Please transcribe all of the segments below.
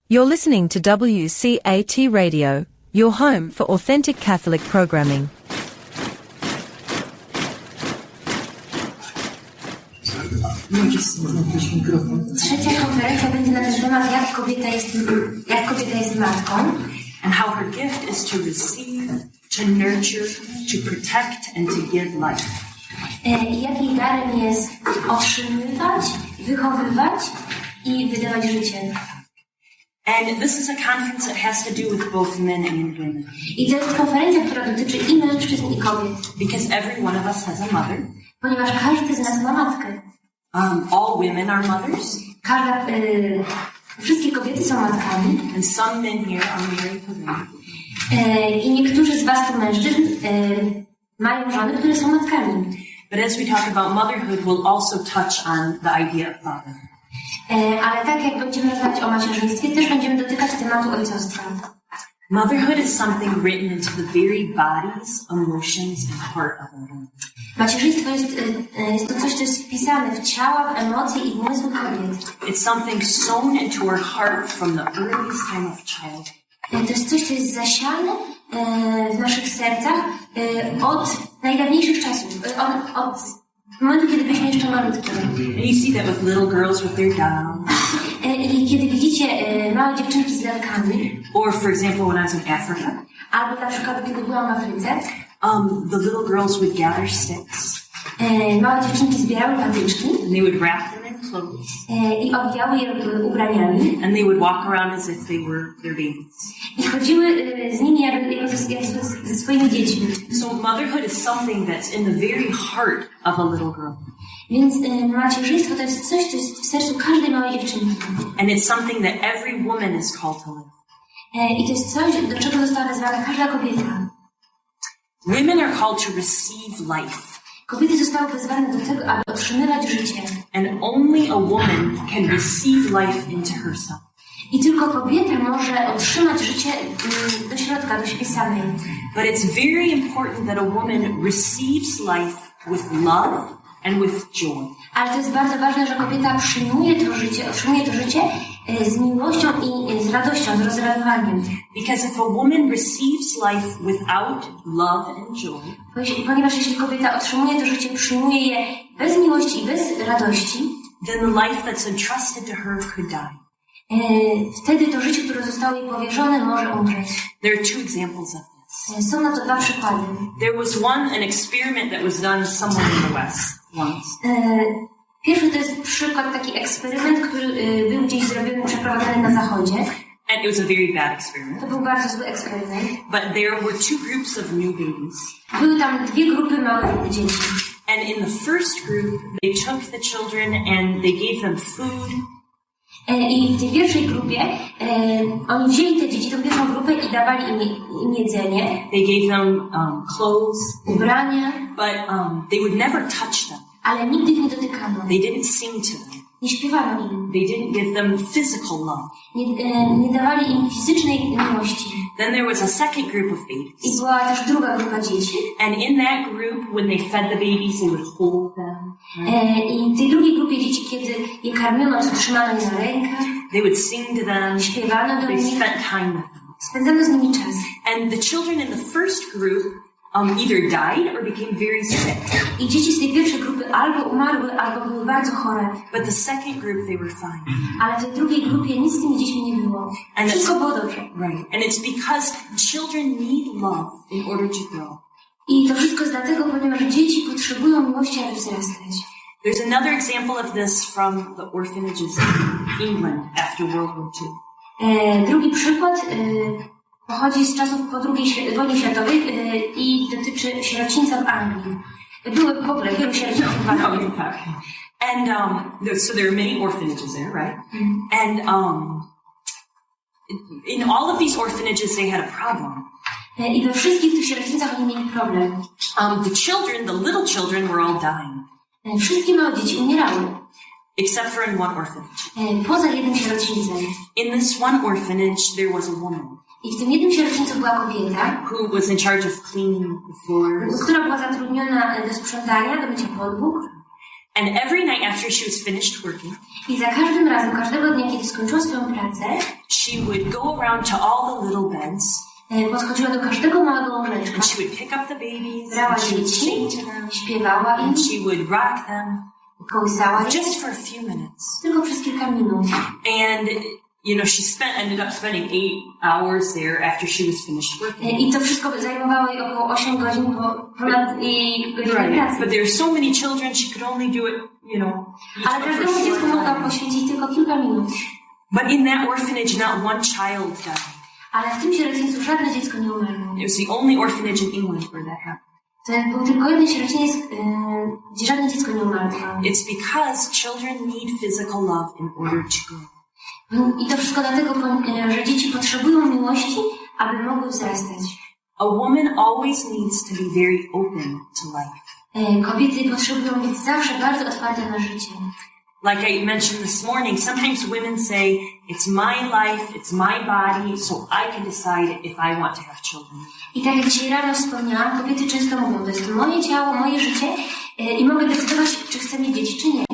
You're listening to WCAT Radio, your home for authentic Catholic programming. Trzecia konferencja będzie na ten temat, jak kobieta jest matką. And how her gift is to receive, to nurture, to protect and to give life. Jak jej darem jest otrzymywać, wychowywać i wydawać życie. And this is a conference that has to do with both men and women. I to jest konferencja, która dotyczy i mężczyzn, i kobiet. Because every one of us has a mother. Ponieważ każdy z nas ma matkę. All women are mothers. Wszystkie kobiety są matkami. And some men here are married to women. I niektórzy z was tu mężczyzn mają żony, które są matkami. But as we talk about motherhood, we'll also touch on the idea of father. Ale tak jak będziemy rozmawiać o macierzyństwie, też będziemy dotykać tematu ojcostwa. Motherhood is something written into the very bodies, emotions, and heart of a woman. Macierzyństwo jest to coś, co jest wpisane w ciała, w emocje i w umysły kobiet. It's something sown into her heart from the earliest time of childhood. To jest coś, co jest zasiane w naszych sercach od najdawniejszych czasów, od momentu, kiedy byliśmy jeszcze malutki. And you see that with little girls with their dolls. I kiedy widzicie małe dziewczynki z lalkami. Or for example, when I was in Africa. Albo na przykład, kiedy byłam w Afryce. The little girls would gather sticks. Małe dziewczynki zbierały patyczki. And they would wrap them in clothes. I owijały je ubraniami. And they would walk around as if they were their babies. I chodziły z nimi jak ze swoimi dziećmi. So motherhood is something that's in the very heart of a little girl. Więc macierzyństwo to jest coś, co jest w sercu każdej małej dziewczynki. And it's something that every woman is called to live. I to jest coś, do czego została wezwana każda kobieta. Women are called to receive life. Kobiety zostały wezwane do tego, aby otrzymywać życie. And only a woman can receive life into herself. I tylko kobieta może otrzymać życie do środka, do siebie samej. But it's very important that a woman receives life with love and with joy. Ale to jest bardzo ważne, że kobieta przyjmuje to życie, otrzymuje to życie z miłością i z radością, z rozradowaniem. Because if a woman receives life without love and joy, ponieważ jeśli kobieta otrzymuje to życie, przyjmuje je bez miłości i bez radości, then the life that's entrusted to her could die. Wtedy to życie, które zostało jej powierzone, może umrzeć. There are two examples of this. Są na to dwa przykłady. There was an experiment that was done somewhere in the West once. Pierwszy to jest przykład, taki eksperyment, który był gdzieś zrobiony, przeprowadzony na Zachodzie. And it was a very bad experiment. To był bardzo zły eksperyment. But there were two groups of new babies. Były tam dwie grupy małych dzieci. And in the first group, they took the children and they gave them food. I w tej pierwszej grupie oni wzięli te dzieci, tą pierwszą grupę i dawali im jedzenie. They gave them clothes, ubrania. But they would never touch them. Ale nigdy ich nie dotykano. They didn't sing to them. Nie śpiewano im. They didn't give them physical love. Nie dawali im fizycznej miłości. Then there was a second group of babies. I była też druga grupa dzieci. And in that group, when they fed the babies, they would hold them. I w tej drugiej grupie dzieci, kiedy je karmiono, to trzymano je na rękach. They would sing to them. Śpiewano do nich. They spent time with them. Spędzano z nimi czas. And the children in the first group either died or became very sick. I dzieci z tej pierwszej grupy albo umarły, albo były bardzo chore. But the second group, they were fine. Ale w tej drugiej grupie nic z tymi dziećmi nie było. Wszystko było dobrze. Right. And it's because children need love in order to grow. I to wszystko jest dlatego, ponieważ dzieci potrzebują miłości, aby wzrastać. There's another example of this from the orphanages in England after World War II. Drugi przykład pochodzi z czasów po II wojnie światowej i dotyczy sierocińca w Anglii. Były w ogóle wielu sierocińców w Anglii. And so there are many orphanages there, right? And in all of these orphanages they had a problem. I we wszystkich tych sierocińcach oni mieli problem. The little children were all dying. Wszystkie małe dzieci umierały. Except for in one orphanage. Poza jednym sierocińcem. In this one orphanage there was a woman. I w tym jednym sierocińcu była kobieta, who was in charge of cleaning the floors. Która była zatrudniona do sprzątania, do mycia podłóg. And every night after she was finished working, I za każdym razem, każdego dnia, kiedy skończyła swoją pracę, she would go around to all the little beds. Podchodziła do każdego małego łóżeczka. And she would pick up the babies. Brała dzieci, śpiewała im. And she would rock them. Kołysała je. Just for a few minutes. Tylko przez kilka minut. And you know, ended up spending 8 hours there after she was finished working. I to wszystko zajmowało jej około 8 godzin, ponad jej godziny pracy. But there are so many children, she could only do it, you know. Ale każdemu dziecku mogła poświęcić tylko kilka minut. But in that orphanage, not one child died. Ale w tym sierocińcu żadne dziecko nie umarło. It was the only orphanage in England where that happened. To był tylko jeden sierociniec, gdzie żadne dziecko nie umarło. It's because children need physical love in order to grow. I to wszystko dlatego, że dzieci potrzebują miłości, aby mogły wzrastać. A woman always needs to be very open to life. Kobiety potrzebują być zawsze bardzo otwarte na życie. Like I mentioned this morning, sometimes women say, it's my life, it's my body, so I can decide if I want to have children. I tak jak dzisiaj rano wspomniałam, kobiety często mówią, to jest moje ciało, moje życie i mogę decydować, czy chcę mieć dzieci, czy nie.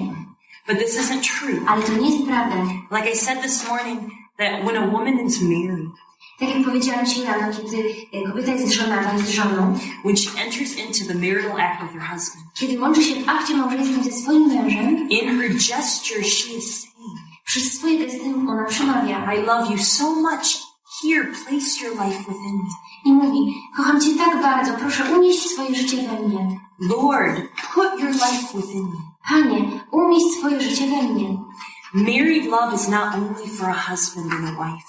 But this isn't true. Ale to nie jest prawda. Like I said this morning, that when a woman is married, tak jak powiedziałam dzisiaj rano, kiedy kobieta jest żonata, jest żoną, when she enters into the marital act with her husband, kiedy łączy się w akcie małżeńskim ze swoim mężem, in her gesture she is saying, przez swoje gesty ona przemawia, I love you so much, here place your life within me. I mówi, kocham Cię tak bardzo, proszę unieść swoje życie we mnie. Lord, put your life within me. Panie, umieść swoje życie we mnie. Married love is not only for a husband and a wife.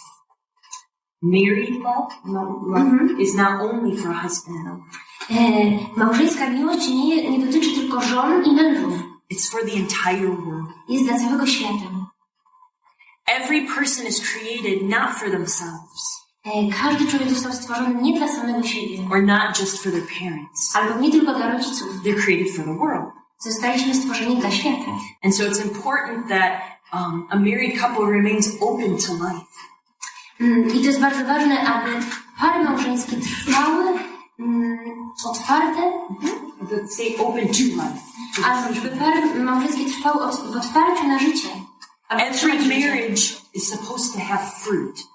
Married love is not only for a husband and a wife. Małżeńska miłość nie dotyczy tylko żon i mężów. It's for the entire world. Jest dla całego świata. Every person is created not for themselves. Każdy człowiek został stworzony nie dla samego siebie. Or not just for their parents. Albo nie tylko dla rodziców. They're created for the world. Zostaliśmy stworzeni dla świata. And so it's important that a married couple remains open to life. I to jest bardzo ważne, aby pary małżeńskie trwały otwarte. Stay open to life. A żeby pary małżeńskie trwały w otwarciu na życie. Every marriage is supposed to have fruit.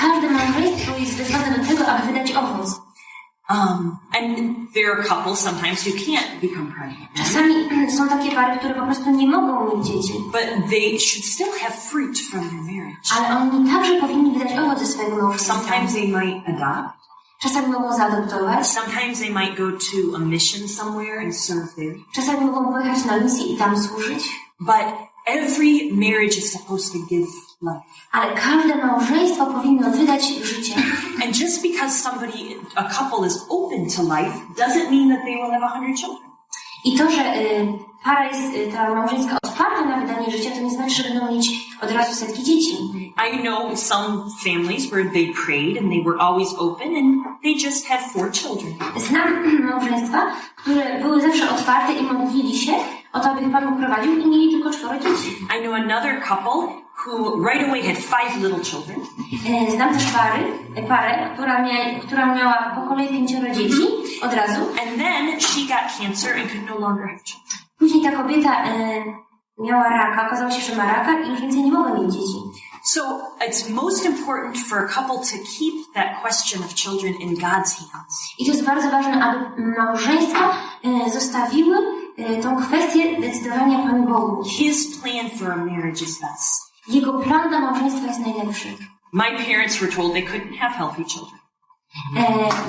Każde małżeństwo jest wezwane do tego, aby wydać owoc. And there are couples sometimes who can't become pregnant. Czasami są takie pary, które po prostu nie mogą mieć dzieci. But they should still have fruit from their marriage. Ale oni także powinni wydać owoc ze swojego małżeństwa. Sometimes they might adopt. Czasami mogą zaadoptować. Sometimes they might go to a mission somewhere and serve there. Czasami mogą pojechać na misję i tam służyć. But every marriage is supposed to give life. Ale każde małżeństwo powinno wydać życie. And just because a couple is open to life doesn't mean that they will have 100 children. I to, że para jest, ta małżeńska otwarta na wydanie życia, to nie znaczy, że będą mieć od razu setki dzieci. I know some families where they prayed and they were always open and they just had 4 children. Znam małżeństwa, które były zawsze otwarte i modlili się o to, aby ich Pan prowadził i mieli tylko 4 dzieci. I know another couple who right away had 5 little children. Znam też parę, która miała po kolei 5 dzieci od razu. And then she got cancer and could no longer have children. Później ta kobieta miała raka, okazało się, że ma raka i już więcej nie mogła mieć dzieci. So it's most important for a couple to keep that question of children in God's hands. I to jest bardzo ważne, aby małżeństwa zostawiły tą kwestię decydowania Panu Bogu. His plan for a marriage is best. Jego plan dla małżeństwa jest najlepszy. My parents were told they couldn't have healthy children.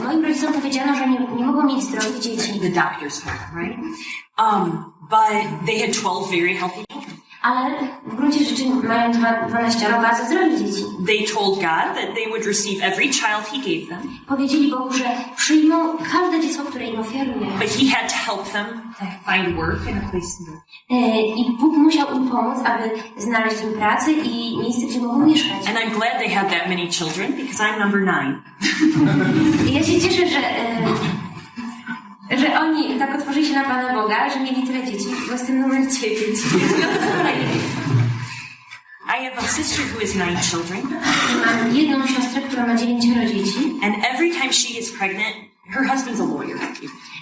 Moim rodzicom powiedziano, że nie mogą mieć zdrowych dzieci. The doctors told them, right? But they had 12 very healthy children. Ale w gruncie rzeczy mają 12 bardzo zdrowych dzieci. They told God that they would receive every child He gave them. Powiedzieli Bogu, że przyjmą każde dziecko, które im ofiaruje. But He had to help them to find work and a place to live. I Bóg musiał im pomóc, aby znaleźć im pracę i miejsce, gdzie mogą mieszkać. And I'm glad they had that many children because I'm number 9. I ja się cieszę, że oni tak otworzyli się na Pana Boga, że mieli tyle dzieci, bo jestem numer 9. I have a sister who has 9 children. Mam jedną siostrę, która ma 9 dzieci. And every time she gets pregnant, her husband's a lawyer.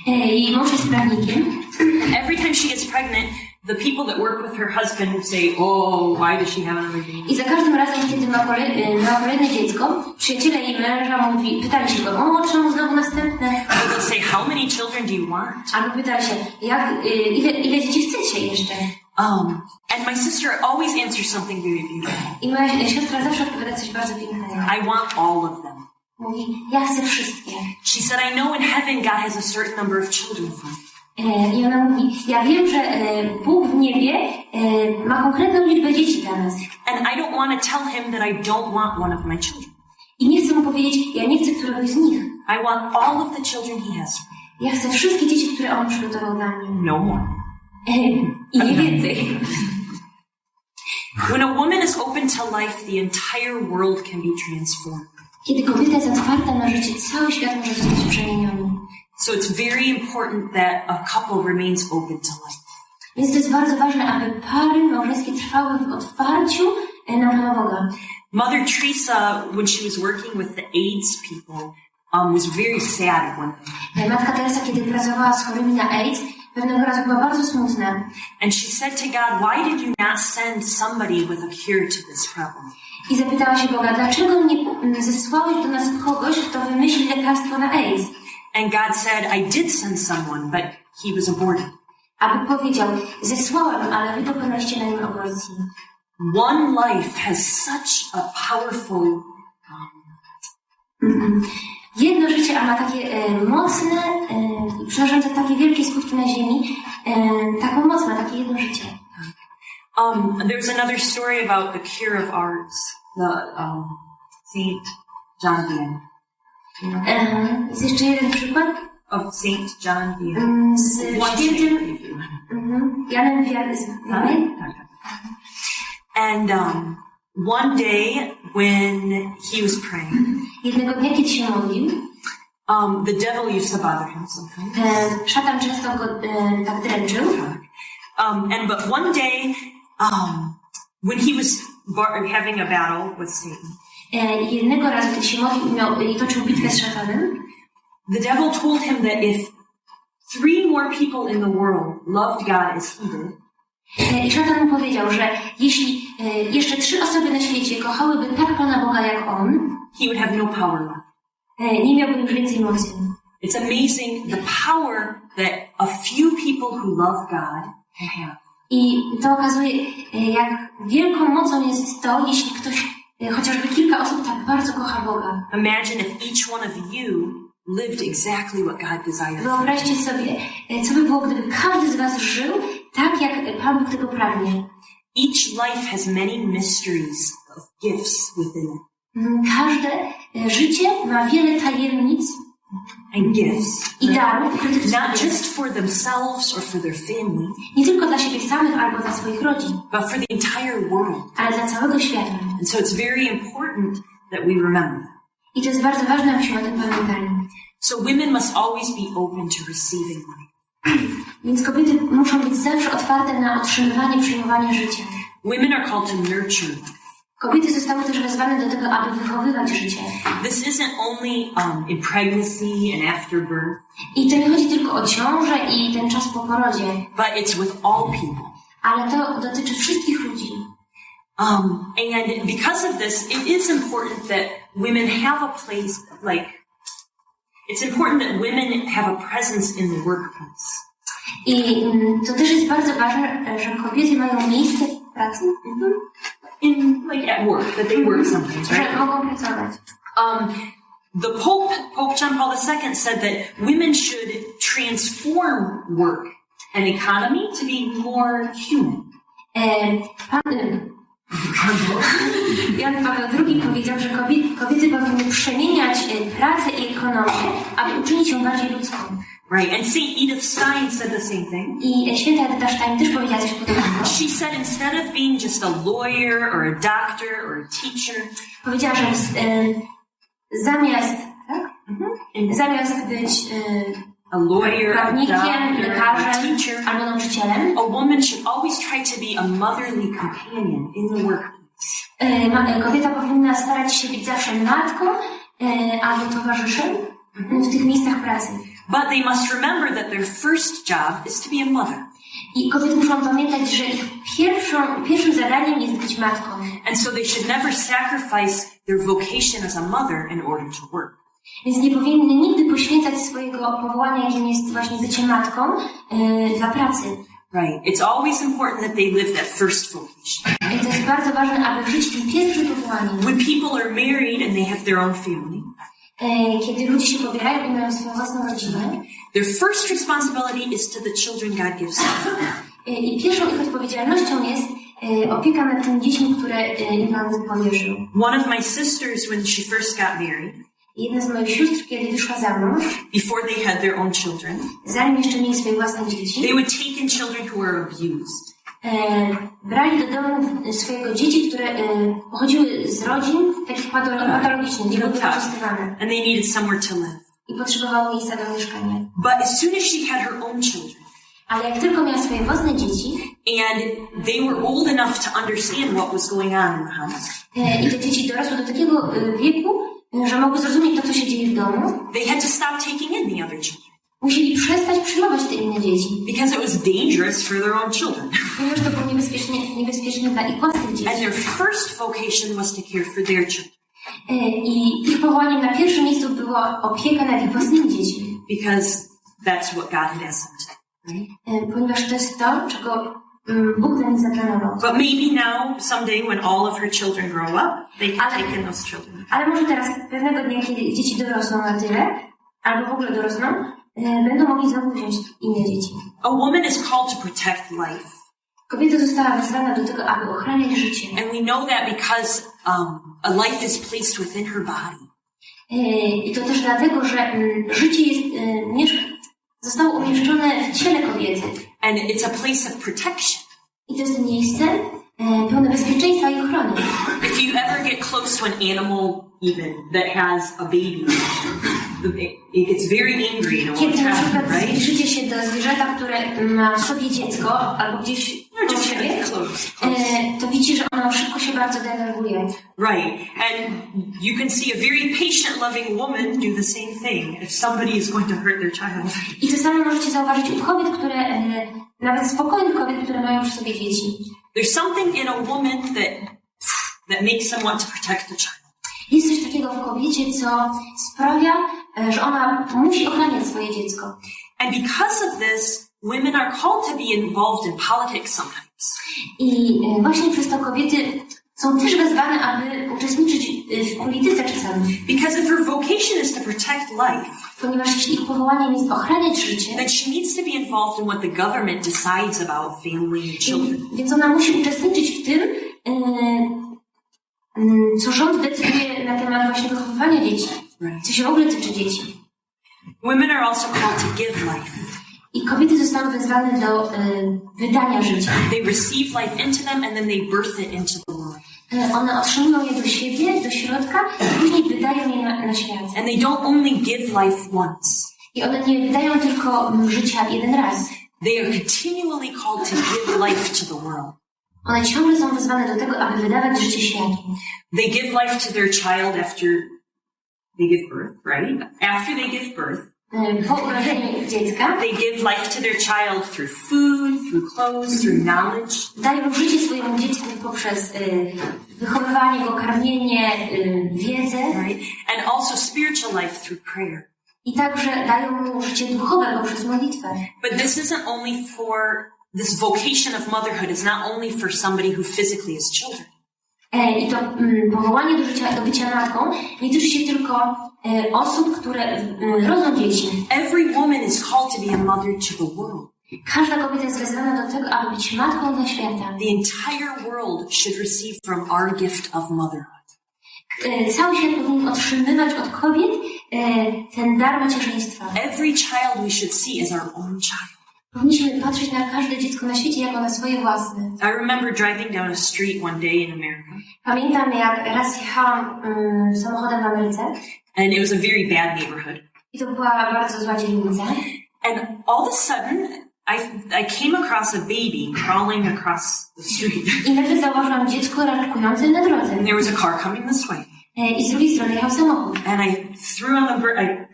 Jej mąż jest prawnikiem. And every time she gets pregnant, the people that work with her husband would say, oh, why does she have another baby? I za każdym razem, kiedy ma kolejne dziecko, przyjaciele jej męża pytali się go, o, czemu znowu następne? They would say, how many children do you want? Albo pytali się, ile dzieci chcecie jeszcze? And my sister always answers something very beautiful. I moja siostra zawsze odpowiada coś bardzo pięknego. I want all of them. Mówi, ja chcę wszystkie. She said, I know in heaven God has a certain number of children for me. I ona mówi, ja wiem, że Bóg w niebie ma konkretną liczbę dzieci dla nas. And I don't want to tell him that I don't want one of my children. I nie chcę mu powiedzieć, ja nie chcę któregoś z nich. I want all of the children he has for me. Ja chcę wszystkie dzieci, które on przygotował dla mnie. No more. I nie więcej. When a woman is open to life, the entire world can be transformed. Kiedy kobieta jest otwarta na życie, cały świat może zostać przemieniony. So it's very important that a couple remains open to life. Więc to jest bardzo ważne, aby pary małżeńskie trwały w otwarciu na Pana Boga. Mother Teresa, when she was working with the AIDS people, was very sad one day. Matka Teresa, kiedy pracowała z chorymi na AIDS, pewnego razu była bardzo smutna. And she said to God, why did you not send somebody with a cure to this problem? I zapytała się Boga, dlaczego nie zesłałeś do nas kogoś, kto wymyśli lekarstwo na AIDS? And God said, I did send someone, but he was aborted. A Bóg powiedział, zesłałem, ale wy dokonaliście na nim aborcji. One life has such a powerful... Jedno życie, a ma takie mocne i przyrządza takie wielkie skutki na ziemi. Taką moc ma takie jedno życie. There's another story about the cure of ours, the Saint John Vianney. Jest jeszcze jeden przykład. Of Saint John Vianney. Z świętym Janem Vianney. And one day when he was praying, jednego dnia, kiedy się modlił, the devil used to bother him sometimes. Szatan często go tak dręczył. But one day, when he was having a battle with Satan, jednego razu, kiedy się modlił i toczył bitwę z szatanem, the devil told him that if 3 more people in the world loved God as he did, i szatan mu powiedział, że jeśli jeszcze 3 osoby na świecie kochałyby tak Pana Boga jak on, he would have no power left. Nie miałby już więcej mocy. It's amazing the power that a few people who love God can have. I to okazuje, jak wielką mocą jest to, jeśli ktoś, chociażby kilka osób tak bardzo kocha Boga. Imagine if each one of you lived exactly what God desired. Wyobraźcie sobie, co by było, gdyby każdy z was żył tak, jak Pan Bóg tego pragnie. Each life has many mysteries of gifts within it. Każde życie ma wiele tajemnic and gifts i darów ukrytych w not sobie. just for themselves or for their family, Nie tylko dla siebie samych albo dla swoich rodzin, but for the entire world. ale dla całego świata. And so it's very important that we remember that. I to jest bardzo ważne, abyśmy o tym pamiętali. So women must always be open to receiving life. Więc kobiety muszą być zawsze otwarte na otrzymywanie, przyjmowanie życia. Women are called to nurture life. Kobiety zostały też wezwane do tego, aby wychowywać życie. This isn't only in pregnancy and after birth. I to nie chodzi tylko o ciążę i ten czas po porodzie. But it's with all people. Ale to dotyczy wszystkich ludzi. And because of this, it is important that women have a place, it's important that women have a presence in the workplace. I to też jest bardzo ważne, że kobiety mają miejsce w pracy. At work, that they work sometimes, right? Że mogą pracować. The Pope John Paul II said that women should transform work and economy to be more human. Jan Paweł II powiedział, że kobiety powinny przemieniać pracę i ekonomię, aby uczynić ją bardziej ludzką. Right, and Saint Edith Stein said the same thing. I święta Edyta Stein też powiedziała coś podobnego. She said instead of being just a lawyer or a doctor or a teacher, powiedziała, że zamiast być a lawyer, prawnikiem, a lekarzem teacher, albo nauczycielem, a woman should always try to be a motherly companion in the workplace. Kobieta powinna starać się być zawsze matką albo towarzyszem w tych miejscach pracy. But they must remember that their first job is to be a mother. I kobiety muszą pamiętać, że ich pierwszym zadaniem jest być matką. And so they should never sacrifice their vocation as a mother in order to work. Więc nie powinny nigdy poświęcać swojego powołania, jakim jest właśnie bycie matką, dla pracy. Right. It's always important that they live that first vocation. I to jest bardzo ważne, aby żyć tym pierwszym powołaniem. When people are married and they have their own family, kiedy ludzie się pobierają i mają swoją własną rodzinę, their first responsibility is to the children God gives them. I pierwszą ich odpowiedzialnością jest opieka nad tymi dziećmi, które im Pan powierzył. One of my sisters, when she first got married, Jedna z moich sióstr, kiedy wyszła za mąż, before they had their own children, zanim jeszcze mieli swoje własne dzieci, they would take in children who were abused. Brali do domu swojego dzieci, które pochodziły z rodzin takich patologicznych, gdzie były wykorzystywane. And they needed somewhere to live. I potrzebowały miejsca do mieszkania. But as soon as she had her own children, ale jak tylko miała swoje własne dzieci, and they were old enough to understand what was going on in the house, i te dzieci dorosły do takiego wieku, że mogły zrozumieć to, co się dzieje w domu, they had to stop taking in the other children. Musieli przestać przyjmować te inne dzieci. Because it was dangerous for their own children. Ponieważ to było niebezpieczne dla ich własnych dzieci. And their first vocation was to care for their children. I ich powołaniem na pierwszym miejscu była opieka nad ich własnymi dziećmi. Because that's what God had asked them to. Right? Ponieważ to jest to, czego Bóg dla nich zaplanował. But maybe now, someday, when all of her children grow up, they can take in those children. Ale może teraz, pewnego dnia, kiedy dzieci dorosną na tyle, albo w ogóle dorosną, będą mogli znowu wziąć inne dzieci. A woman is called to protect life. Kobieta została wezwana do tego, aby ochraniać życie. And we know that because a life is placed within her body. I to też dlatego, że życie jest, zostało umieszczone w ciele kobiety. And it's a place of protection. I to jest miejsce pełne bezpieczeństwa i ochrony. If you ever get close to an animal even that has a baby, it gets very angry and Kiedy na won't przykład happen, right? zbliżycie się do zwierzęta, które ma w sobie dziecko, albo gdzieś koło siebie, to widzicie, że ono szybko się bardzo denerwuje. Right. And you can see a very patient, loving woman do the same thing if somebody is going to hurt their child. I to samo możecie zauważyć u kobiet, które, nawet spokojnych kobiet, które mają przy sobie dzieci. There's something in a woman that makes them want to protect the child. Jest coś takiego w kobiecie, co sprawia, że ona musi ochraniać swoje dziecko. And because of this, women are called to be involved in politics sometimes. I właśnie przez to kobiety są też wezwane, aby uczestniczyć w polityce czasami. Because if her vocation is to protect life, ponieważ jeśli ich powołaniem jest ochraniać życie, then she needs to be involved in what the government decides about family and children. Więc ona musi uczestniczyć w tym, co rząd decyduje na temat właśnie wychowywania dzieci, co się w ogóle tyczy dzieci. Women are also called to give life. I kobiety zostaną wezwane do wydania życia. They receive life into them and then they birth it into the world. One otrzymują je do siebie, do środka i później wydają je na świat. And they don't only give life once. I one nie wydają tylko życia jeden raz. They are continually called to give life to the world. One ciągle są wezwane do tego, aby wydawać życie światu. They give life to their child after they give birth, right? After they give birth. Po urodzeniu dziecka. They give life to their child through food, through clothes, through knowledge. Dają życie swojemu dziecku poprzez wychowywanie go, karmienie, wiedzę. Right? And also spiritual life through prayer. I także dają mu życie duchowe poprzez modlitwę. But this isn't only this vocation of motherhood is not only for somebody who physically has children. I to powołanie do bycia matką nie tyczy się tylko osób, które rodzą dzieci. Every woman is called to be a mother to the world. Każda kobieta jest wezwana do tego, aby być matką dla świata. The entire world should receive from our gift of motherhood. Cały świat powinien otrzymywać od kobiet ten dar macierzyństwa. Every child we should see as our own child. Powinniśmy patrzeć na każde dziecko na świecie jako na swoje własne. I remember driving down a street one day in America. Pamiętam, jak raz jechałam samochodem w Ameryce. And it was a very bad neighborhood. I to była bardzo zła dzielnica. And all of a sudden, I came across a baby crawling across the street. I nagle zauważyłam dziecko raczkujące na drodze. And there was a car coming this way. I z drugiej strony jechał samochód. And I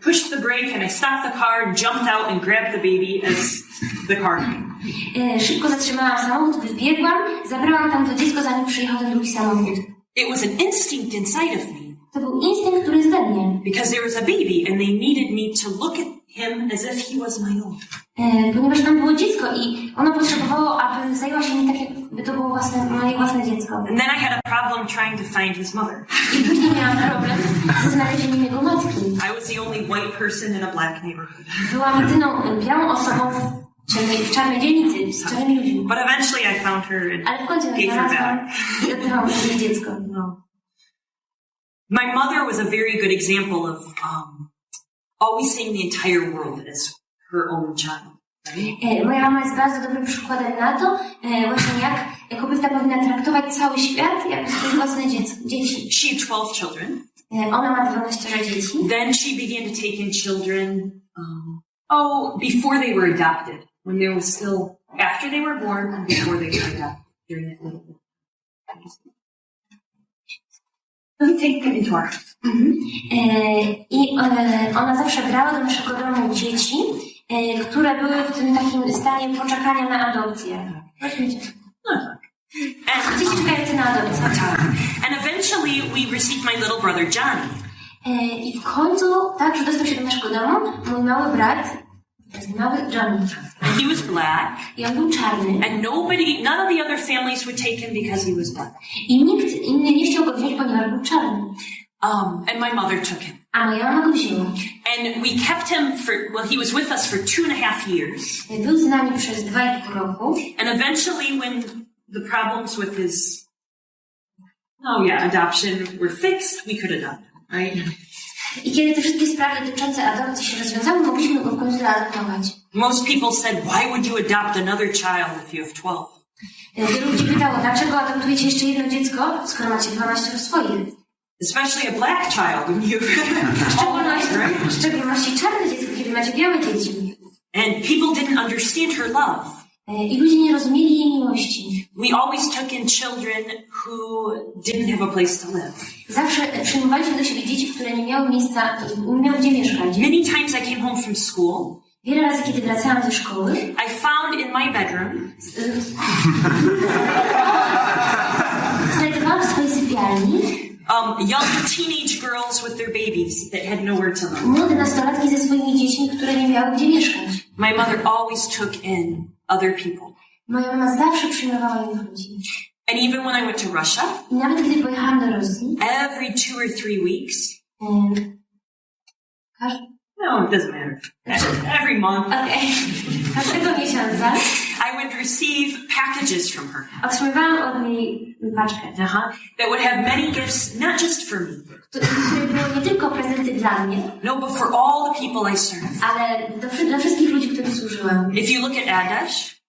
pushed the brake and I stopped the car and jumped out and grabbed the baby as the car came. Szybko zatrzymałam samochód, wybiegłam, zabrałam tam to dziecko, zanim przyjechał ten drugi samochód. It was an instinct inside of me. To był instynkt, który jest we mnie. Because there was a baby and they needed me to look at him as if he was my own. Ponieważ tam było dziecko i ono potrzebowało, abym zajęła się nim tak, jakby to było moje własne dziecko. And then I had a problem trying to find his mother. I później miałam problem ze znalezieniem jego matki. I was the only white person in a black neighborhood. Byłam jedyną białą osobą w czarnej dzielnicy, z czarnymi ludźmi. But eventually I found her and Ale w końcu gave her znalazłam back. i oddałam jej dziecko. No. My mother was a very good example of always seeing the entire world as her own child. Moja mama jest bardzo dobrym przykładem na to, właśnie jak kobieta powinna traktować cały świat jak swoje własne dzieci. She had 12 children. Ona ma 12 dzieci. Then she began to take in children, before they were adopted. When there was still, after they were born and before they were adopted. During that little bit. We take them into our house. I ona zawsze brała do naszego domu dzieci, które były w tym takim stanie poczekania na adopcję. Dzieci czekające na adopcję. And eventually we received my little brother Johnny. I w końcu także dostał się do naszego domu mój mały brat, mały Johnny. He was black. I on był czarny. And none of the other families would take him because he was black. I nikt inny nie chciał go wziąć, ponieważ był czarny. And my mother took him. A moja mama go wzięła. And we kept him he was with us for 2.5 years. Był z nami przez 2,5 roku. And eventually when the problems with his adoption were fixed, we could adopt him, right? I kiedy te wszystkie sprawy dotyczące adopcji się rozwiązały, mogliśmy go w końcu zaadoptować. Most people said, why would you adopt another child if you have 12? Wielu ludzi pytało, dlaczego adoptujecie jeszcze jedno dziecko, skoro macie 12 swoich? Especially a black child when you w szczególności czarne dziecko, kiedy macie białe dzieci. And people didn't understand her love. I ludzie nie rozumieli jej miłości. We always took in children who didn't have a place to live. Zawsze przyjmowaliśmy do siebie dzieci, które nie miały miejsca, nie miały gdzie mieszkać. Many times I came home from school. Wiele razy, kiedy wracałam ze szkoły, I found in my bedroom znajdowałam w swojej sypialni young teenage girls with their babies that had nowhere to live. Młode nastolatki ze swoimi dziećmi, które nie miały gdzie mieszkać. My mother always took in other people. Moja mama zawsze przyjmowała innych ludzi. And even when I went to Russia, I nawet gdy pojechałam do Rosji, every 2 or 3 weeks, it doesn't matter. Every month, każdego miesiąca, I would receive packages from her. Otrzymywałam od niej paczkę. That would have many gifts, not just for me. Które były nie tylko prezenty dla mnie, no, but for all the people I served. Ale dla wszystkich ludzi, którym służyłam. If you look at Adash,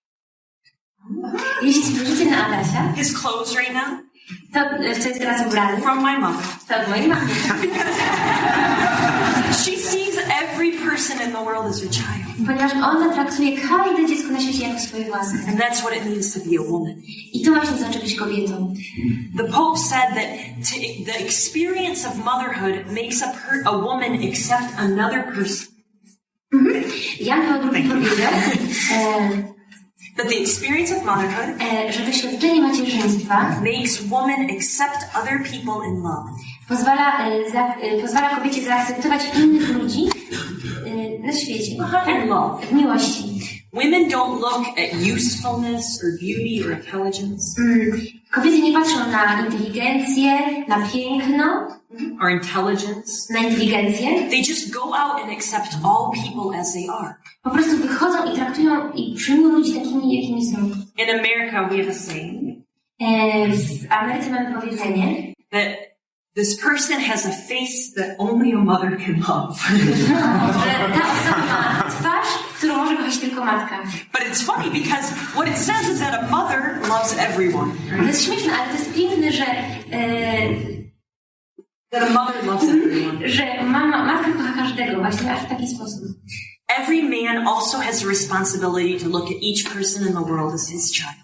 jeśli spojrzycie na Adasia, his clothes right now, to co jest teraz ubrany, from my mother. To od mojej mamy. She sees every person in the world as her child. Ponieważ ona traktuje każde dziecko na świecie jako swoje własne. And that's what it means to be a woman. I to właśnie znaczy być kobietą. The Pope said that the experience of motherhood makes a woman accept another person. Jan Paweł II powiedział, that the experience of motherhood że doświadczenie macierzyństwa makes woman accept other people in love. Pozwala kobiecie zaakceptować innych ludzi na świecie. In love. W miłości. Women don't look at usefulness or beauty or intelligence. Kobiety nie patrzą na inteligencję, na piękno, or intelligence. Na inteligencję. They just go out and accept all people as they are. Po prostu wychodzą i traktują i przyjmują ludzi takimi, jakimi są. In America we have a saying. W Ameryce mamy powiedzenie, that this person has a face that only a mother can love. Że ta osoba ma twarz, którą może kochać tylko matka. But it's funny because what it says is that a mother loves everyone. To jest śmieszne, ale to jest piękne, że that a mother loves everyone. Że matka kocha każdego właśnie aż w taki sposób. Every man also has a responsibility to look at each person in the world as his child.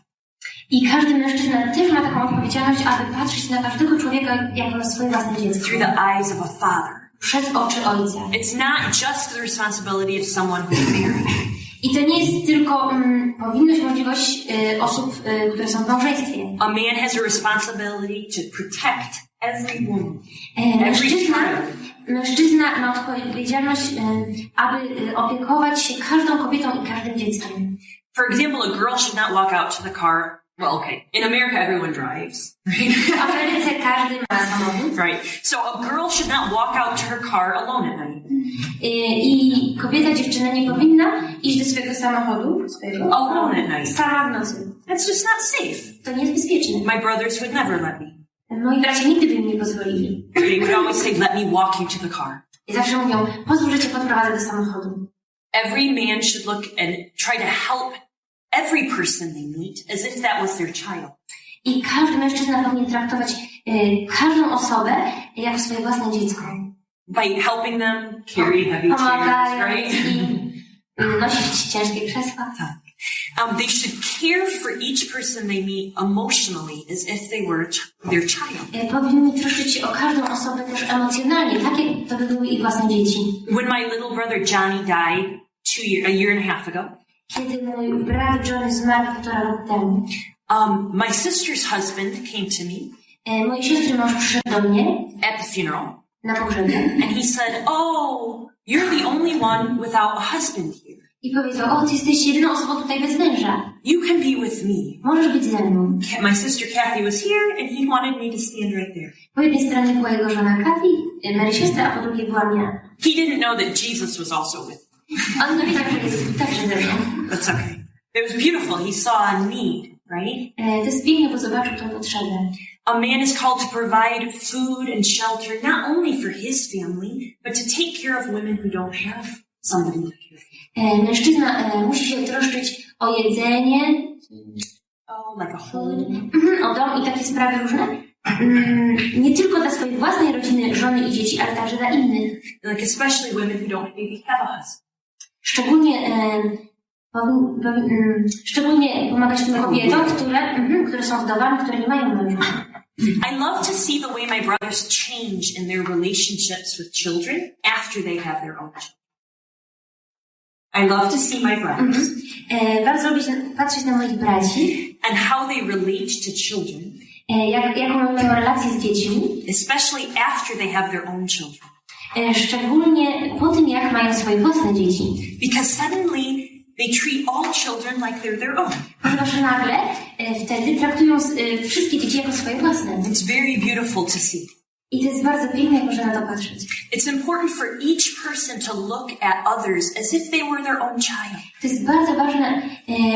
I każdy mężczyzna też ma taką odpowiedzialność, aby patrzeć na każdego człowieka jako na swoje własne dziecko. Through the eyes of a father. Przez oczy ojca. It's not just the responsibility of someone who's married. I to nie jest tylko powinność, możliwość osób, które są w małżeństwie. A man has a responsibility to protect every woman. Mężczyzna ma odpowiedzialność, aby opiekować się każdą kobietą i każdym dzieckiem. For example, a girl should not walk out to the car. Well, okay. In America, everyone drives. W Ameryce każdy ma samochód. Right. So a girl should not walk out to her car alone at night. I kobieta, dziewczyna nie powinna iść do swojego samochodu, alone at night. Sama w nocy. That's just not safe. To nie jest bezpieczne. My brothers would never let me. Moi bracia nigdy by mi nie pozwolili. They would always say, let me walk you to the car. I zawsze mówią, pozwól, że cię podprowadzę do samochodu. Every man should look and try to help every person they meet as if that was their child. I każdy mężczyzna powinien traktować każdą osobę jako swoje własne dziecko. By helping them carry heavy chairs, right? Im nosić ciężkie krzesła. They should care for each person they meet emotionally as if they were their child. Powinni troszczyć się o każdą osobę też emocjonalnie, tak jak to by były ich własne dzieci. When my little brother Johnny died a year and a half ago, kiedy mój brat Johnny zmarł 1,5 roku temu, my sister's husband came to me. Mojej siostry mąż przyszedł do mnie at the funeral. Na pogrzebie. And he said, "Oh, you're the only one without a husband here." I powiedział, o, ty jesteś jedyną osobą tutaj bez męża. You can be with me. Możesz być ze mną. My sister Kathy was here and he wanted me to stand right there. Po jednej stronie była jego żona Kathy, Mary siostra, a po drugiej była ja. He didn't know that Jesus was also with me. On nie wiedział, że Jezus także ze mną. That's okay. It was beautiful. He saw a need, right? To jest piękne, bo zobaczył tą potrzebę. A man is called to provide food and shelter not only for his family, but to take care of women who don't have somebody to care for. Mężczyzna musi się troszczyć o jedzenie, like a home. O dom i takie sprawy różne. Nie tylko dla swojej własnej rodziny, żony i dzieci, ale także dla innych. Like especially women who don't maybe have a husband. Szczególnie pomagać tym kobietom, które są wdowami, które nie mają męża. I love to see the way my brothers change in their relationships with children after they have their own children. I love to see my brothers. Bardzo lubię patrzeć na moich braci. And how they relate to children. Jaką mają relację z dziećmi. Especially after they have their own children. Szczególnie po tym, jak mają swoje własne dzieci. Because suddenly they treat all children like they're their own. Ponieważ nagle wtedy traktują wszystkie dzieci jako swoje własne. It's very beautiful to see. I to jest bardzo piękne, jak można na to patrzeć. It's important for each person to look at others as if they were their own child. To jest bardzo ważne,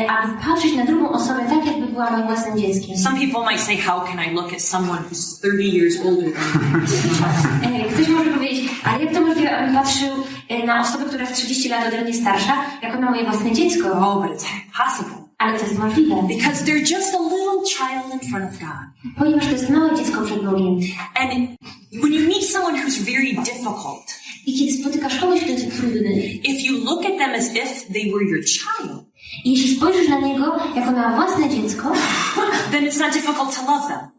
aby patrzeć na drugą osobę tak, jakby była moim własnym dzieckiem. Some people might say, how can I look at someone who's 30 years older than me? Ktoś może powiedzieć, ale jak to możliwe, abym patrzył na osobę, która jest 30 lat ode mnie starsza, jako na moje własne dziecko? Oh, but it's possible. Ale to jest możliwe. Because they're just a little child in front of God. Ponieważ to jest małe dziecko przed Bogiem. And when you meet someone who's very difficult, i kiedy spotykasz kogoś, kto jest trudny, if you look at them as if they were your child, i jeśli spojrzysz na niego jako na własne dziecko, then it's not difficult to love them.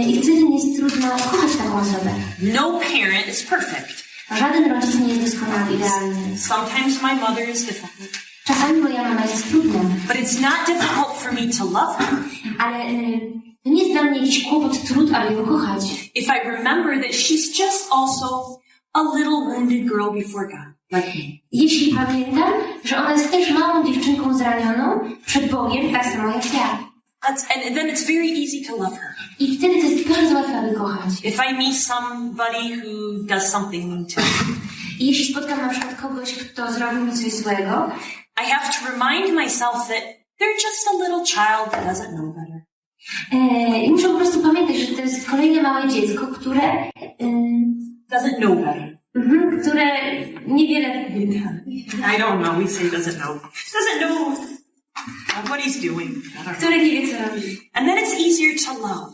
I wtedy nie jest trudno kochać taką osobę. No parent is perfect. Żaden rodzic nie jest doskonały, idealny. Sometimes my mother is difficult. Czasami moja mama jest trudna. But it's not difficult for me to love her. Ale to nie jest dla mnie jakiś kłopot, trud, aby ją kochać. If I remember that she's just also a little wounded girl before God, like me. Jeśli pamiętam, że ona jest też małą dziewczynką zranioną przed Bogiem, tak samo jak ja. And then it's very easy to love her. I wtedy to jest bardzo łatwe, aby kochać. If I meet somebody who does something mean to me. I jeśli spotkam na przykład kogoś, kto zrobił mi coś złego, I have to remind myself that they're just a little child that doesn't know better. I muszę po prostu pamiętać, że to jest kolejne małe dziecko, które doesn't know better. Które niewiele I don't know, we say doesn't know. Doesn't know what he's doing. Które nie wie, co robi. And then it's easier to love.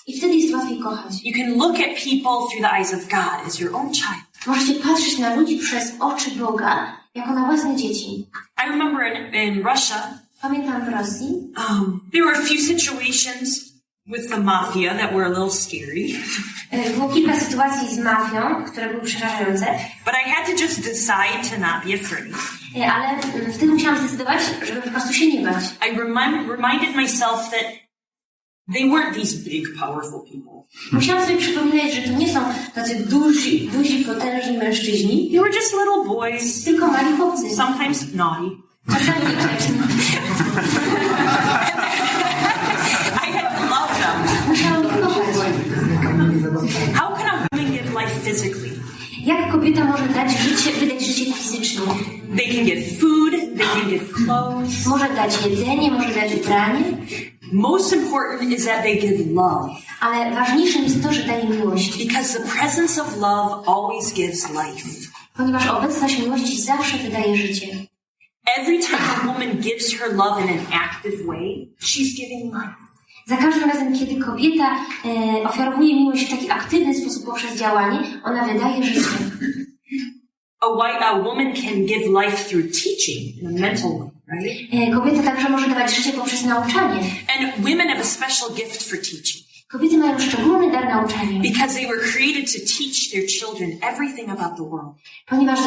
I wtedy jest łatwiej kochać. You can look at people through the eyes of God as your own child. Możecie patrzeć na ludzi przez oczy Boga, jako na własne dzieci. I remember in Russia, Pamiętam w Rosji. There were a few situations with the mafia that were a little scary. Było kilka sytuacji z mafią, które były przerażające. But I had to just decide to not be afraid. Ale wtedy musiałam zdecydować, żeby po prostu się nie bać. I reminded myself that they weren't these big, powerful people. Musiałam sobie przypominać, że to nie są tacy duzi, potężni mężczyźni. They were just little boys. Tylko mali chłopcy. Sometimes naughty. Czasami niegrzeczni. I had to love them. Musiałam ich kochać. How can a woman give life physically? Jak kobieta może wydać życie fizycznie? They can give food, they can give clothes. Może dać jedzenie, może dać ubranie. Most important is that they give love. Ale ważniejszym jest to, że daje miłość. Because the presence of love always gives life. Ponieważ obecność miłości zawsze wydaje życie. Every time a woman gives her love in an active way, she's giving life. Za każdym razem, kiedy kobieta ofiarowuje miłość w taki aktywny sposób poprzez działanie, ona wydaje życie. A woman can give life through teaching in a mental way, right? Kobieta także może dawać życie poprzez nauczanie. And women have a special gift for teaching. Kobiety mają szczególny dar nauczania. Because they were created to teach their children everything about the world. Ponieważ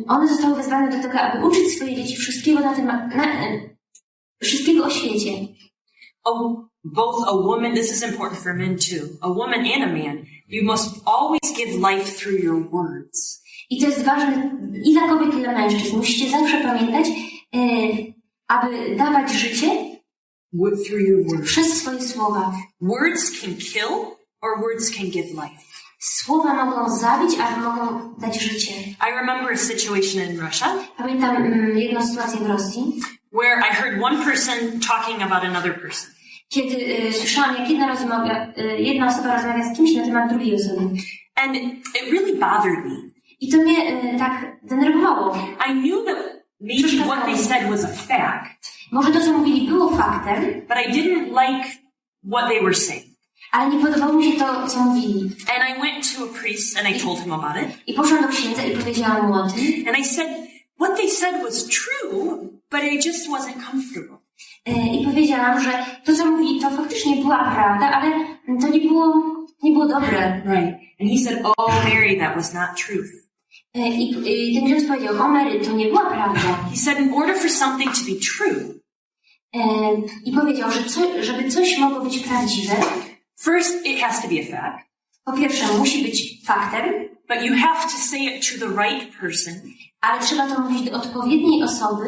one zostały wezwane do tego, aby uczyć swoje dzieci wszystkiego wszystkiego o świecie. Both a woman, this is important for men too, a woman and a man, you must always give life through your words. I to jest ważne i dla kobiet, i dla mężczyzn. Musicie zawsze pamiętać, aby dawać życie through your words. Przez swoje słowa. Words can kill or words can give life. Słowa mogą zabić, albo mogą dać życie. I remember a situation in Russia. Pamiętam jedną sytuację w Rosji. Where I heard one person talking about another person. Kiedy słyszałam, jak jedna osoba rozmawia z kimś na temat drugiej osoby. And it really bothered me. I to mnie tak denerwowało. I knew that maybe what they said was a fact. Może to, co mówili, było faktem. But I didn't like what they were saying. Ale nie podobało mi się to, co mówili. And I went to a priest and I told him about it. I poszłam do księdza i powiedziałam mu o tym. And I said, what they said was true, but I just wasn't comfortable. I powiedziałam, że to, co mówili, to faktycznie była prawda, ale to nie było dobre. Right. And he said, oh, Mary, that was not truth. I ten ksiądz powiedział, o Mary, to nie była prawda. He said, in order for something to be true. I powiedział, że żeby coś mogło być prawdziwe, first it has to be a fact. Po pierwsze, musi być faktem. But you have to say it to the right person. Ale trzeba to mówić do odpowiedniej osoby.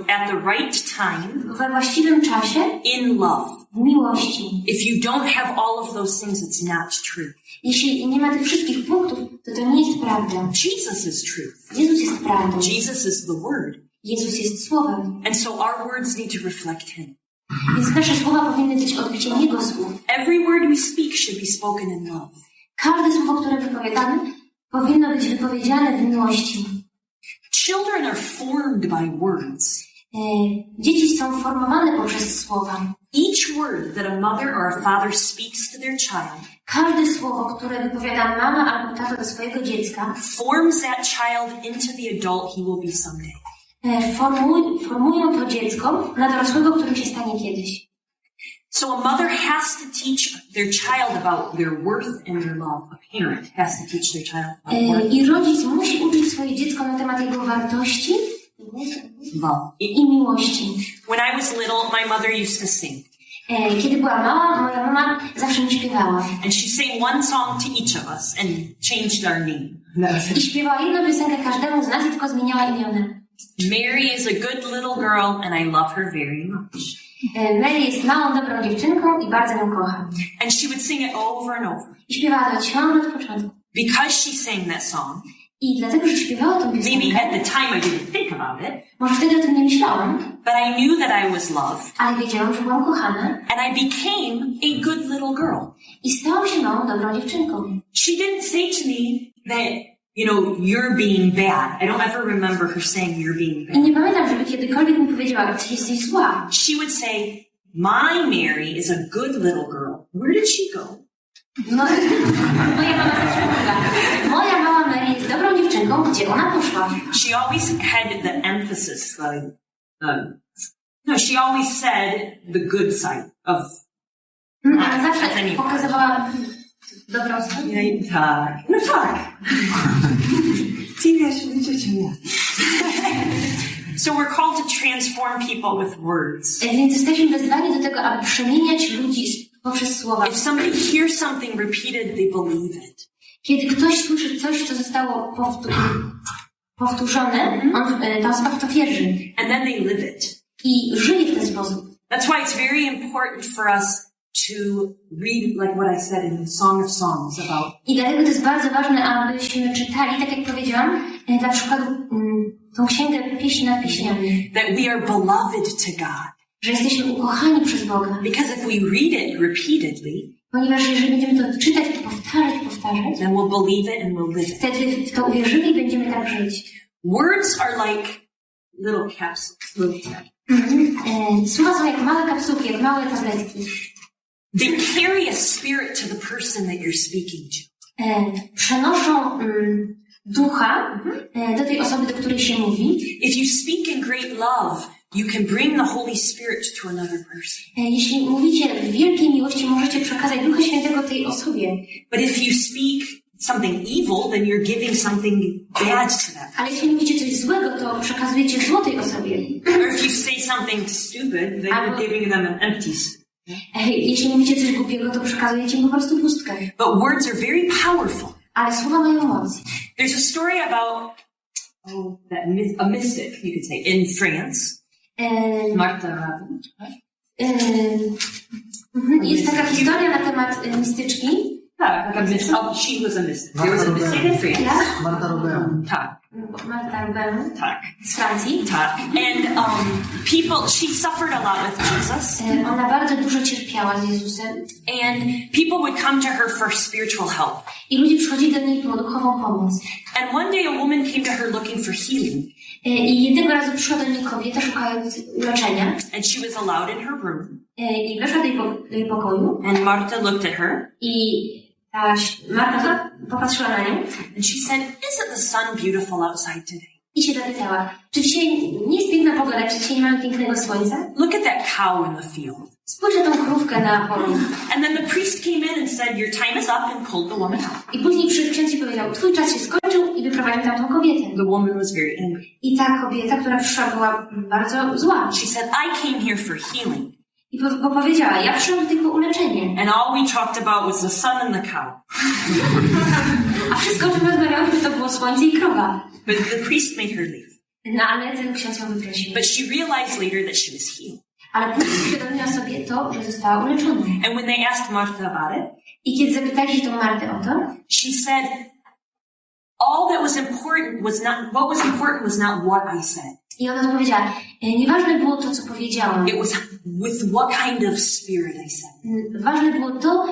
At the right time. We właściwym czasie. In love. W miłości. If you don't have all of those things, it's not true. Jeśli nie ma tych wszystkich punktów, to nie jest prawda. Jesus is truth. Jezus jest prawdą. Jesus is the word. Jezus jest słowem. And so our words need to reflect him. Więc nasze słowa powinny być odbiciem Jego słów. Every word we speak should be spoken in love. Każde słowo, które wypowiadamy, powinno być wypowiedziane w miłości. Children are formed by words. Dzieci są formowane poprzez słowa. Each word that a mother or a father speaks to their child. Każde słowo, które wypowiada mama albo tato do swojego dziecka, forms that child into the adult he will be someday. Formują to dziecko na dorosłego, którym się stanie kiedyś. So a mother has to teach their child about their worth and their love. A parent has to teach their child about worth. I rodzic musi uczyć swoje dziecko na temat jego wartości i miłości. When I was little, my mother used to sing. Kiedy była mała, moja mama zawsze mi śpiewała. And she sang one song to each of us and changed our name. I śpiewała jedną piosenkę każdemu z nas i tylko zmieniała imiona. Mary is a good little girl and I love her very much. Mary jest małą, dobrą dziewczynką i bardzo ją kocham. And she would sing it over and over. I śpiewała to ciągle od początku. Because she sang that song. I dlatego, że śpiewała tą piosenkę. Maybe at the time I didn't think about it. Może wtedy o tym nie myślałam. But I knew that I was loved. Ale wiedziałam, że byłam kochana. And I became a good little girl. I stałam się małą, dobrą dziewczynką. She didn't say to me that, you know, you're being bad. I don't ever remember her saying you're being bad. I nie pamiętam, żeby kiedykolwiek mi powiedziała, ty jesteś zła. She would say, my Mary is a good little girl. Where did she go? Moja mama zawsze mówiła, moja mała Mary jest dobrą dziewczynką, gdzie ona poszła? She always had the emphasis, No, she always said the good side of... Ale zawsze pokazywała dobrą stronę. Tak. No tak. So we're called to transform people with words. Więc jesteśmy wezwani do tego, aby przemieniać ludzi poprzez słowa. If somebody hears something repeated, they believe it. Kiedy ktoś słyszy coś, co zostało powtórzone, ta osoba w to wierzy. And then they live it. I żyje w ten sposób. That's why it's very important for us to read, like what I said in the Song of Songs about. I dlatego to jest bardzo ważne, abyśmy czytali, tak jak powiedziałam, dla przykładu tą księgę Pieśni nad pieśniami. That we are beloved to God. Że jesteśmy ukochani przez Boga. Because if we read it repeatedly, ponieważ jeżeli będziemy to czytać i powtarzać, then we'll believe it and we'll live it. Wtedy w to uwierzymy i będziemy tak żyć. Words are like little capsules. Słowa są jak małe kapsułki, jak małe tabletki. They carry a spirit to the person that you're speaking to. Przenoszą ducha do tej osoby, do której się mówi. If you speak in great love, you can bring the Holy Spirit to another person. Jeśli mówicie w wielkiej miłości, możecie przekazać Ducha Świętego tej osobie. But if you speak something evil, then you're giving something bad to them. Ale jeśli mówicie coś złego, to przekazujecie zło tej osobie. Or if you say something stupid, then you're giving them an empty spirit. Jeśli mówicie coś głupiego, to przekazujecie im po prostu pustkę. But words are very powerful. Ale słowa mają moc. There's a story about a mystic, you could say, in France. Matka. Jest taka historia na temat mistyczki. Tak, taka she was a mystic. There was a mystic in France. Jak? Marta Robert. Tak. Marta Robert. Tak. Z Francji. Tak. And people, she suffered a lot with Jesus. Ona bardzo dużo cierpiała z Jezusem. And people would come to her for spiritual help. I ludzie przychodzili do niej po duchową pomoc. And one day a woman came to her looking for healing. I jednego razu przyszła do niej kobieta szukając leczenia. And she was allowed in her room. I weszła do jej pokoju. And Marta looked at her. I Marta popatrzyła na nią. And she said, "Isn't the sun beautiful outside today?" I się zapytała, czy dzisiaj nie jest piękna pogoda, czy dzisiaj nie mamy pięknego słońca? Look at that cow in the field. Spójrz na tą krówkę na polu. And then the priest came in and said, "Your time is up," and pulled the woman out. I później ksiądz ci powiedział, twój czas się skończył i wyprowadził tamtą kobietę. The woman was very angry. I ta kobieta, która przyszła, była bardzo zła. She said, "I came here for healing." I powiedziała, ja przyszłam tutaj po uleczenie. And all we talked about was the sun and the cow. A wszystko, o czym rozmawiałyśmy, to było słońce i krowa. But the priest made her leave. No ale ten ksiądz ją wyprosił. But she realized later that she was healed. Ale później uświadomiła sobie to, że została uleczona. And when they asked Martha about it, I kiedy zapytali się tą Martę o to, she said, all that was important was not, what was important was not what I said. I ona powiedziała, nieważne było to, co powiedziałam. It was with what kind of spirit I said. Ważne było to,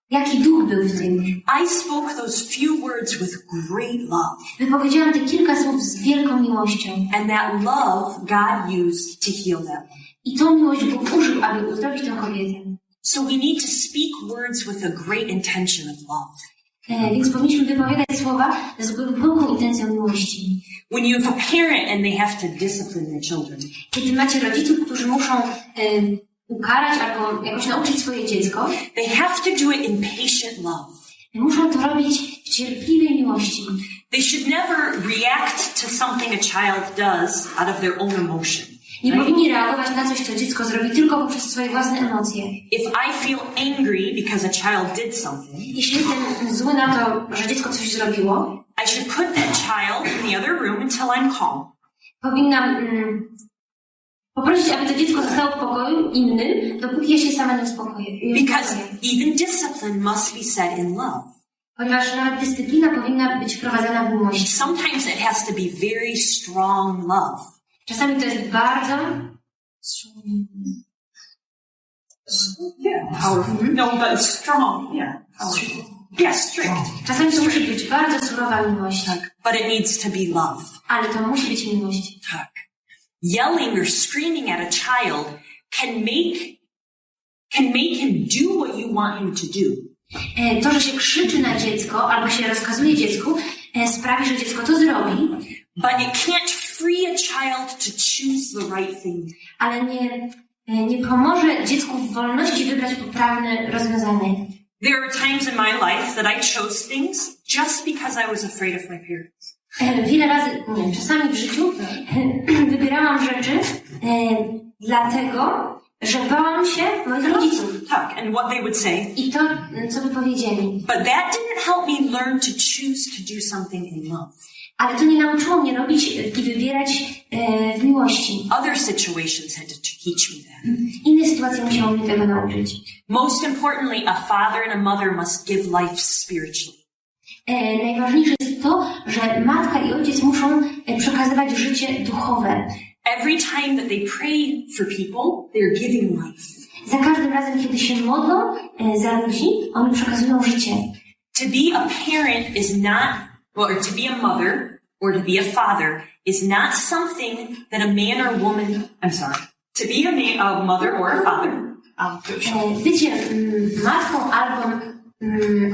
jaki duch był w tym. I spoke those few words with great love. Wypowiedziałam te kilka słów z wielką miłością. And that love God used to heal them. I tą miłość Bóg użył, aby uzdrowić tę kobietę. So we need to speak words with a great intention of love. Więc powinniśmy wypowiadać słowa z głęboką intencją miłości. When you have a parent and they have to discipline their children. Kiedy macie rodziców, którzy muszą ukarać albo jakoś nauczyć swoje dziecko, they have to do it in patient love. Muszą to robić w cierpliwej miłości. They should never react to something a child does out of their own emotion. Nie powinni reagować na coś, co dziecko zrobi tylko poprzez swoje własne emocje. If I feel angry because a child did something, jeśli jestem zły na to, że dziecko coś zrobiło, I should put that child in the other room until I'm calm. Powinnam poprosić, aby to dziecko zostało w pokoju innym, dopóki ja się sama nie uspokoję. Because even discipline must be said in love. Ponieważ nawet dyscyplina powinna być wprowadzana w miłości. Sometimes it has to be very strong love. Czasami to jest bardzo powerful. No, but strong. Strict. Czasami to musi być bardzo surowa miłość. But it needs to be love. Ale to musi być miłość. Tak. Yelling or screaming at a child can make him do what you want him to do. To, że się krzyczy na dziecko albo się rozkazuje dziecku, sprawi, że dziecko to zrobi. But it can't free a child child to choose the right thing. Ale nie pomoże dziecku w wolności wybrać poprawne rozwiązanie. There are times in my life that I chose things just because I was afraid of my parents. Wiele razy, czasami w życiu wybierałam rzeczy dlatego, że bałam się moich rodziców. Tak, and what they would say. I to, co by powiedzieli. But that didn't help me learn to choose to do something in love. Ale to nie nauczyło mnie robić i wybierać w miłości. Other situations had to teach me that. Inne sytuacje musiały mnie tego nauczyć. Most importantly, a father and a mother must give life spiritually. Najważniejsze jest to, że matka i ojciec muszą przekazywać życie duchowe. Every time that they pray for people, they're giving life. Za każdym razem, kiedy się modlą za ludzi, oni przekazują życie. To be a parent is not, or to be a mother, or to be a father, is not something that a man or woman, to be a mother or a father, Bycie matką albo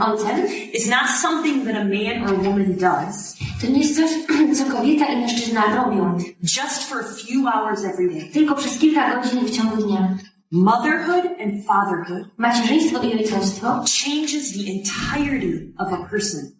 ojcem is not something that a man or woman does. To nie jest coś, co kobieta i mężczyzna robią. Just for a few hours every day. Tylko przez kilka godzin w ciągu dnia. Motherhood and fatherhood. Macierzyństwo i ojcostwo changes the entirety of a person.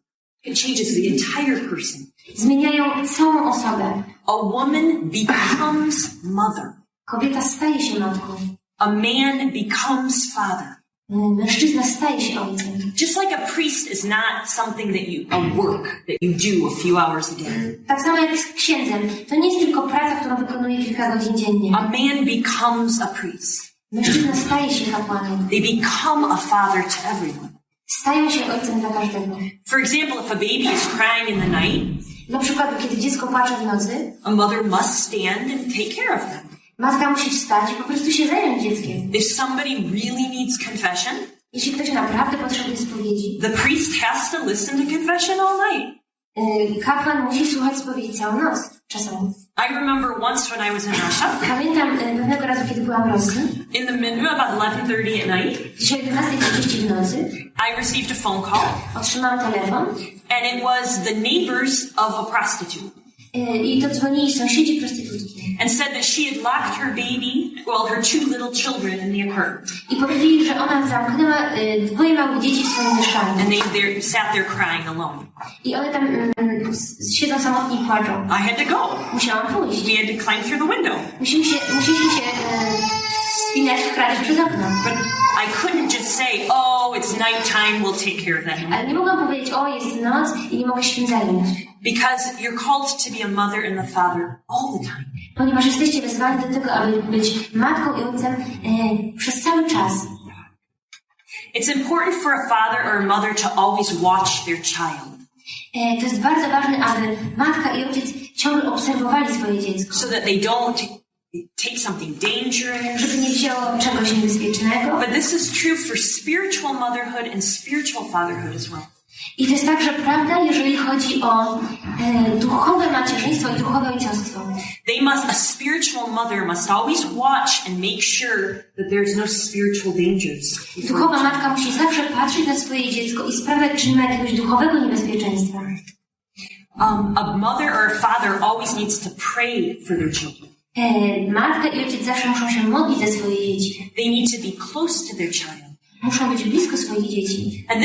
It changes the entire person. Zmieniają całą osobę. A woman becomes mother. Kobieta staje się matką. A man becomes father. Mężczyzna staje się ojcem. Just like a priest is not something a work that you do a few hours a day. Tak samo jak z księdzem. To nie jest tylko praca, którą wykonuje kilka godzin dziennie. A man becomes a priest. Mężczyzna staje się kapłanem. They become a father to everyone. Stają się ojcem dla każdego. For example, if a baby is crying in the night, dla przykładu, kiedy dziecko płacze w nocy, a mother must stand and take care of them. Matka musi wstać i po prostu się zająć dzieckiem. If somebody really needs confession, jeśli ktoś naprawdę potrzebuje spowiedzi, the priest has to listen to confession all night. Kapłan musi słuchać spowiedzi całą noc, czasami. I remember once when I was in Russia. Pamiętam pewnego razu, kiedy byłam w Rosji. In the middle, about 11:30 at night. Dzisiaj 11:30 w nocy. I received a phone call. Otrzymałam telefon. And it was the neighbors of a prostitute. I to dzwonili sąsiedzi prostytutki. And said that she had locked her baby, her 2 little children in the apartment. I powiedzieli, że ona zamknęła 2 małe dzieci w swoim mieszkaniu. And they sat there crying alone. I one tam siedzą samotnie i płaczą. I had to go. Musiałam pójść. We had to climb through the window. Musieliśmy się wspinać w kradzie przez okno. But I couldn't just say, oh, it's nighttime, we'll take care of that. Ale nie mogłam powiedzieć, o, jest noc i nie mogę się tym zająć. Because you're called to be a mother and a father all the time. Ponieważ jesteście wezwani do tego, aby być matką i ojcem przez cały czas. It's important for a father or a mother to always watch their child. To jest bardzo ważne, aby matka i ojciec ciągle obserwowali swoje dziecko. So that they don't take something dangerous. Żeby nie wzięło czegoś niebezpiecznego. But this is true for spiritual motherhood and spiritual fatherhood as well. I to jest także prawda, jeżeli chodzi o duchowe macierzyństwo i duchowe ojcostwo. A spiritual mother must always watch and make sure that there's no spiritual dangers. Duchowa matka musi zawsze patrzeć na swoje dziecko i sprawiać, czy nie ma jakiegoś duchowego niebezpieczeństwa. A mother or a father always needs to pray for their children. Matka i ojciec zawsze muszą się modlić za swoje dzieci. They need to be close to their child. Muszą być blisko swoich dzieci. And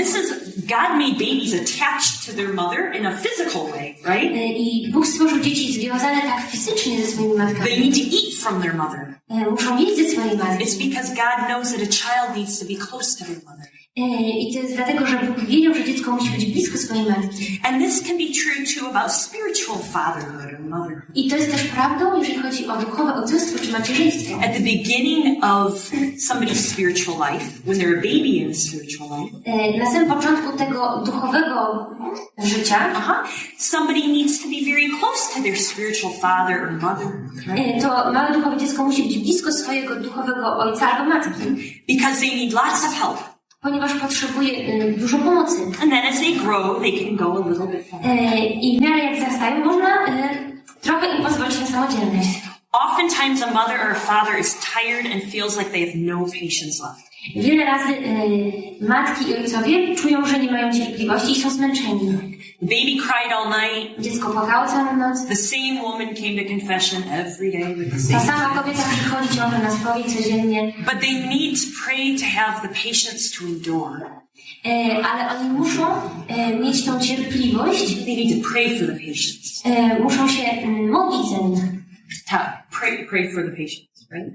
God made babies attached to their mother in a physical way, right? I Bóg stworzył dzieci związane tak fizycznie ze swoimi matkami. They need to eat from their mother. Muszą jeść ze swojej matki. It's because God knows that a child needs to be close to their mother. I to jest dlatego, że Bóg wiedział, że dziecko musi być blisko swojej matki. And this can be true too about spiritual fatherhood or motherhood. I to jest też prawdą, jeżeli chodzi o duchowe ojcostwo czy macierzyństwo. At the beginning of somebody's spiritual life, when they're a baby in a spiritual life, na samym początku tego duchowego życia, somebody needs to be very close to their spiritual father or mother. Right? To małe duchowe dziecko musi być blisko swojego duchowego ojca albo matki. Because they need lots of help. Ponieważ potrzebuje dużo pomocy. And then as they grow, they can go a little bit farther. I w miarę jak wzrastają, można trochę im pozwolić na samodzielność. Oftentimes a mother or a father is tired and feels like they have no patience left. Wiele razy matki i ojcowie czują, że nie mają cierpliwości i są zmęczeni. The baby cried all night. Dziecko płakało całą noc. The same woman came to confession every day with the Ta same. sama kobieta przychodzi ciągle na spowiedź codziennie. But they need to pray to have the patience to endure. Ale oni muszą mieć tą cierpliwość. They need to pray for the patience. Muszą się modlić za nich. Pray for the patience, right?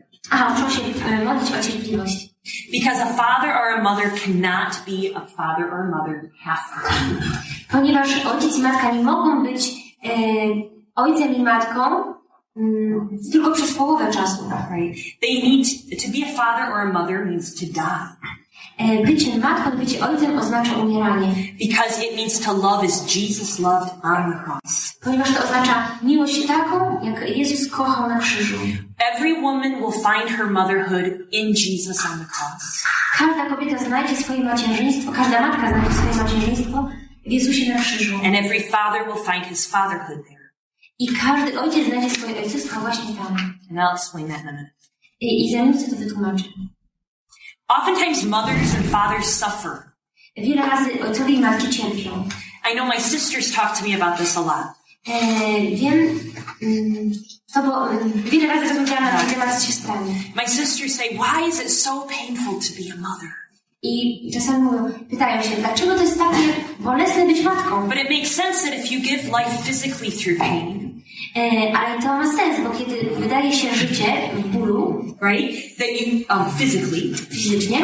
Muszą się modlić o cierpliwość. Because a father or a mother cannot be a father or a mother half the time. Ponieważ ojciec i matka nie mogą być ojcem i matką tylko przez połowę czasu. Right? They need to be a father or a mother means to die. Bycie matką, bycie ojcem oznacza umieranie. Because it means to love as Jesus loved on the cross. Ponieważ to oznacza miłość taką, jak Jezus kochał na krzyżu. Every woman will find her motherhood in Jesus on the cross. Każda kobieta znajdzie swoje macierzyństwo, każda matka znajdzie swoje macierzyństwo w Jezusie na krzyżu. And every father will find his fatherhood there. I każdy ojciec znajdzie swoje ojcostwo właśnie tam. And I'll explain that in a minute. I za minutę to wytłumaczę. Oftentimes mothers and fathers suffer. Wiele razy ojcowie i matki cierpią. I know my sisters talk to me about this a lot. Wiem, bo wiele razy rozmawiałam na ten temat z siostrami. My sisters say, why is it so painful to be a mother? I czasami pytają się, dlaczego to jest takie bolesne być matką? But it makes sense that if you give life physically through pain, ale to ma sens, bo kiedy wydaje się życie w bólu, right, that you physically, fizycznie,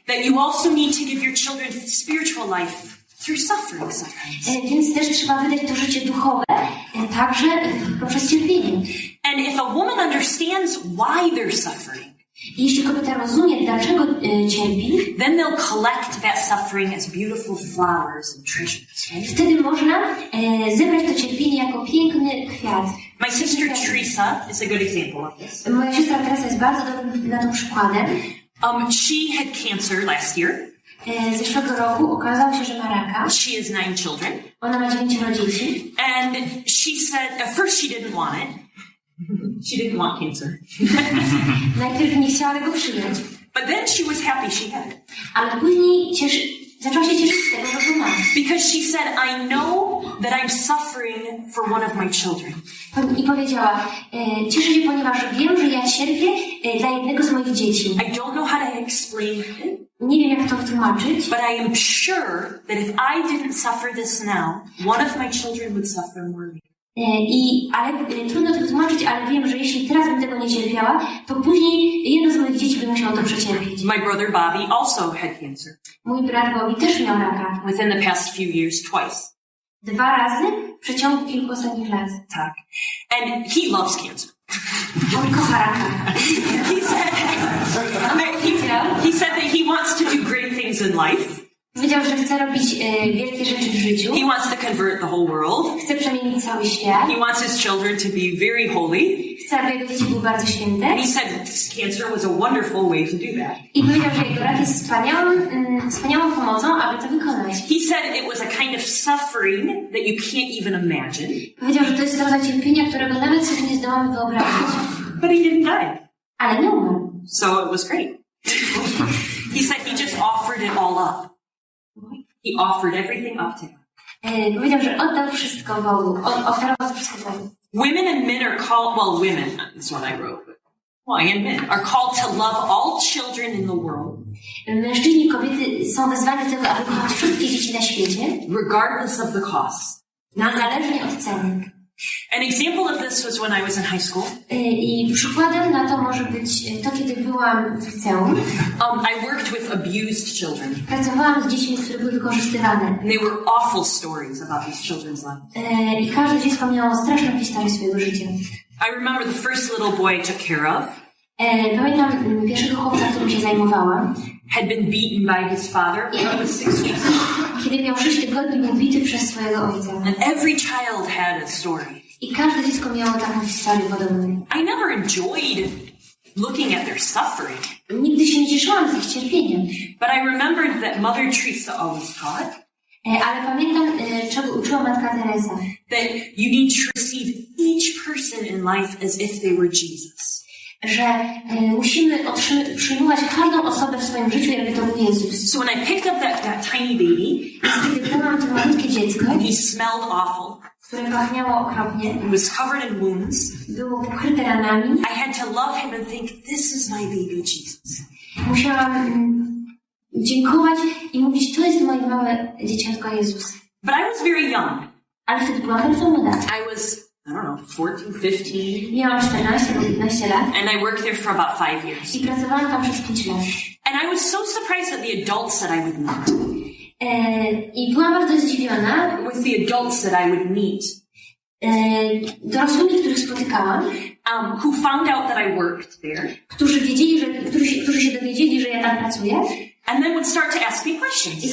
that you also need to give your children spiritual life through suffering sometimes. Więc też trzeba wydać to życie duchowe, także poprzez cierpienie. And if a woman understands why they're suffering, jeśli kobieta rozumie, dlaczego cierpi, then they'll collect that suffering as beautiful flowers and treasures, right? wtedy można zebrać to cierpienie jako piękny kwiat. My sister Teresa is a good example of this. Moja siostra Teresa jest bardzo dobrym na to przykładem. She had cancer last year. Zeszłego roku okazało się, że ma raka. She has 9 children. Ona ma 9 dzieci. And she said, at first she didn't want it. She didn't want cancer. Najpierw nie chciała tego przyjąć. But then she was happy she had it. Ale później zaczęła się cieszyć z tego, że go ma. Because she said, I know that I'm suffering for one of my children. I powiedziała, cieszę się, ponieważ wiem, że ja cierpię dla jednego z moich dzieci. I don't know how to explain it. Nie wiem, jak to wytłumaczyć. But I am sure that if I didn't suffer this now, one of my children would suffer more later. Ale trudno to wytłumaczyć, ale wiem, że jeśli teraz bym tego nie cierpiała, to później jedno z moich dzieci by musiało to przecierpieć. My brother Bobby also had cancer. Mój brat Bobby też miał raka. Within the past few years, twice. 2 razy w przeciągu kilku ostatnich lat. Tak. And he loves cancer. On kocha raka. He said that he wants to do great things in life. Powiedział, że chce robić wielkie rzeczy w życiu. He wants to convert the whole world. Chce przemienić cały świat. He wants his children to be very holy. Chce, aby jego dzieci były bardzo święte. And he said this cancer was a wonderful way to do that. I powiedział, że jego rak jest wspaniałą pomocą, aby to wykonać. He said it was a kind of suffering that you can't even imagine. Powiedział, że to jest rodzaj cierpienia, którego nawet sobie nie zdołamy wyobrazić. But he didn't die. Ale nie umarł. So it was great. He said he just offered it all up. He offered everything up to him. Powiedział, że oddał wszystko Bogu. Ofiarował wszystko Bogu. Women and men are called, women, that's what I wrote, and men are called to love all children in the world. Mężczyźni i kobiety są wezwani do tego, aby kochać wszystkie dzieci na świecie. Regardless of the cost. Niezależnie od ceny. An example of this was when I was in high school. I przykładem na to może być to, kiedy byłam w liceum. I worked with abused children. Pracowałam z dziećmi, które były wykorzystywane. And they were awful stories about these children's lives. I każde dziecko miało straszną historię swojego życia. I remember the first little boy I took care of. Pamiętam pierwszego chłopca, którym się zajmowałam. Had been beaten by his father when he was 6 weeks. Kiedy miał 6 tygodni, był bity przez swojego ojca. And every child had a story. I każde dziecko miało taką historię podobną. I never enjoyed looking at their suffering. Nigdy się nie cieszyłam z ich cierpieniem. But I remembered that Mother Teresa always taught. Ale pamiętam, czego uczyła Matka Teresa. That you need to receive each person in life as if they were Jesus. że musimy przyjmować każdą osobę w swoim życiu, jakby to był Jezus. So when I picked up that tiny baby, Kiedy brałam to malutkie dziecko, he smelled awful. które pachniało okropnie, He was covered in wounds. było pokryte ranami, I had to love him and think, this is my baby Jesus. musiałam dziękować i mówić, to jest moje małe dzieciątko Jezus. But I was very young. Ale wtedy byłam bardzo młoda. I was, I don't know, 14, 15. Miałam 14 lub 15 lat And I worked there for about 5 years. i pracowałam tam przez 5 lat. And I was so surprised at the adults that I would meet. I byłam bardzo zdziwiona With the adults that I would meet. dorosłymi, których spotykałam, Who found out that I worked there. którzy wiedzieli, którzy się dowiedzieli, że ja tam pracuję. And then would start to ask me questions. I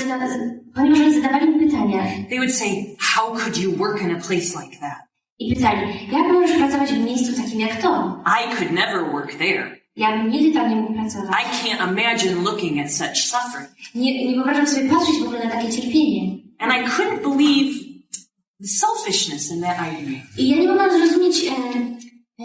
ponieważ oni zadawali mi pytania. They would say, how could you work in a place like that? I pytali, jak możesz pracować w miejscu takim jak to? I could never work there. Ja bym nigdy tam nie mógł pracować. I can't imagine looking at such suffering. Nie wyobrażam sobie patrzeć w ogóle na takie cierpienie. And I couldn't believe the selfishness in that idea. I ja nie mogłam zrozumieć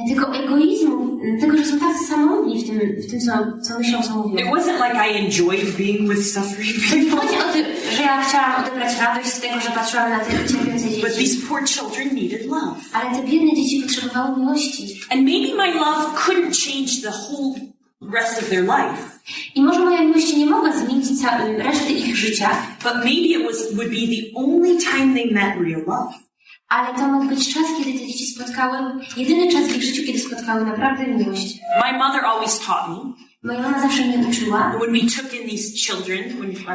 tego egoizmu, tego, że są tacy samotni w tym co myślą, co mówią. It wasn't like I enjoyed being with suffering people. Chodzi o to, że ja chciałam odebrać radość z tego, że patrzyłam na te cierpiące But dzieci. these poor children needed love. Ale te biedne dzieci potrzebowały miłości. And maybe my love couldn't change the whole rest of their life. I może moja miłość nie mogła zmienić reszty ich życia, But maybe it would be the only time they met real love. ale to mógł być czas, kiedy te dzieci spotkały, jedyny czas w ich życiu, kiedy spotkały naprawdę miłość. My mother always taught me. Moja mama zawsze mnie uczyła, When we took in these children,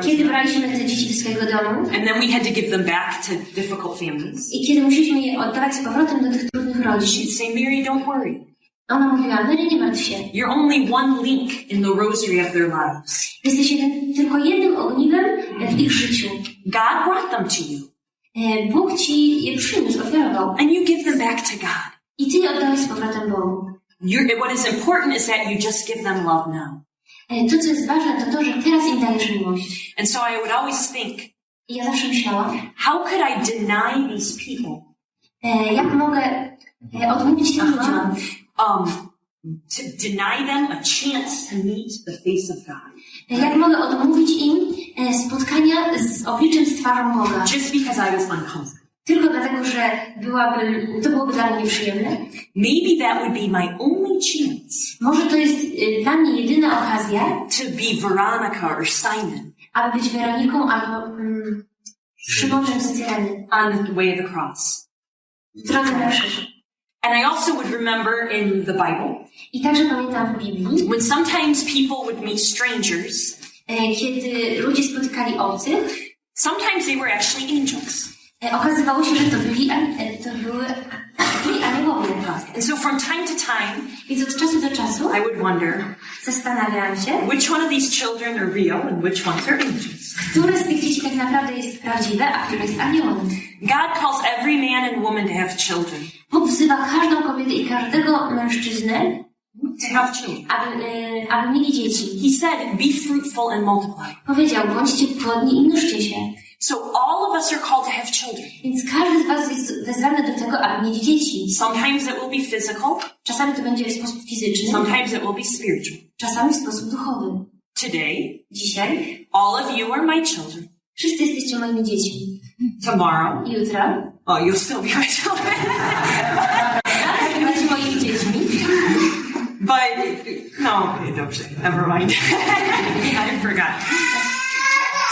kiedy braliśmy te dzieci do swojego domu and then we had to give them back to difficult families. i kiedy musieliśmy je oddawać z powrotem do tych trudnych rodzin. She'd say, Mary, don't worry. Ona mówiła, Mary, nie martw się. You're only one link in the rosary of their lives. Jesteś tylko jednym ogniwem w ich życiu. God brought them to you. Bóg ci je przyniósł, ofiarował. And you give them back to God. I ty je oddałeś z powrotem Bogu. What is important is that you just give them love now. To, co jest ważne, to to, że teraz im dajesz miłość. And so I would always think, I ja zawsze myślałam, how could I deny these people? Jak mogę odmówić tym ludziom? To deny them a chance to meet the face of God. Jak mogę odmówić im spotkania z obliczem, z twarzą Boga? Just because I was uncomfortable. Tylko dlatego, że to byłoby dla mnie nieprzyjemne? Maybe that would be my only chance. Może to jest dla mnie jedyna okazja, To be Veronica or Simon. aby być Weroniką albo Szymonem z Cyreny. On the way of the cross. W drodze na krzyż. And I also would remember in the Bible, I także pamiętam w Biblii, when sometimes people would meet strangers, kiedy ludzie spotykali obcych, sometimes they were actually angels. Okazywało się, że to byli aniołowie. And so from time to time, Więc od czasu do czasu I would wonder, zastanawiałam się, which one of these children are real and which ones are angels? które z tych dzieci tak naprawdę jest prawdziwe, a które jest aniołem. God calls every man and woman to have children. Bóg wzywa każdą kobietę i każdego mężczyznę, To have children. aby mieli dzieci. He said, be fruitful and multiply. Powiedział, bądźcie płodni i mnożcie się. So all of us are called to have children. Więc każdy z was jest wezwany do tego, aby mieć dzieci. Sometimes it will be physical. Czasami to będzie w sposób fizyczny, Sometimes it will be spiritual. czasami w sposób duchowy. Today, Dzisiaj all of you are my children. wszyscy jesteście moimi dziećmi. Tomorrow, Jutro you'll still be my children. będziecie moimi dziećmi. But, no, never mind. I forgot.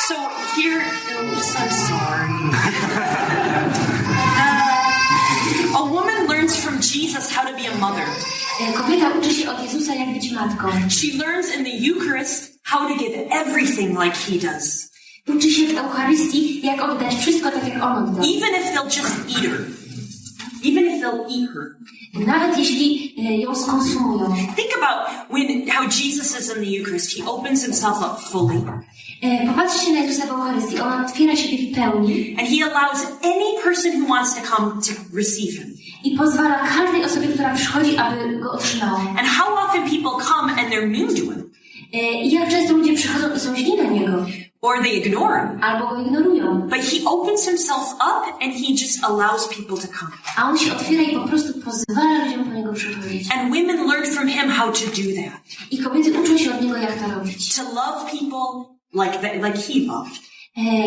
So here, oops, I'm sorry. A woman learns from Jesus how to be a mother. Kobieta uczy się od Jezusa, jak być matką. She learns in the Eucharist how to give everything like he does. Uczy się w Eucharystii, jak oddać wszystko tak, jak On oddał. Even if they'll just eat her. Even if they'll eat her. Nawet jeśli ją skonsumują. Think about how Jesus is in the Eucharist. He opens himself up fully. Popatrzcie na Jezusa w Eucharystii. On otwiera siebie w pełni. And he allows any person who wants to come to receive him. I pozwala każdej osobie, która przychodzi, aby go otrzymała. And how often people come and they're mean to him. I jak często ludzie przychodzą i są źli na niego. Or they ignore him. Albo go ignorują. But he opens himself up and he just allows people to come. A on się otwiera i po prostu pozwala ludziom po niego przychodzić. And women learn from him how to do that. I kobiety uczą się od niego, jak to robić. To love people like he loved.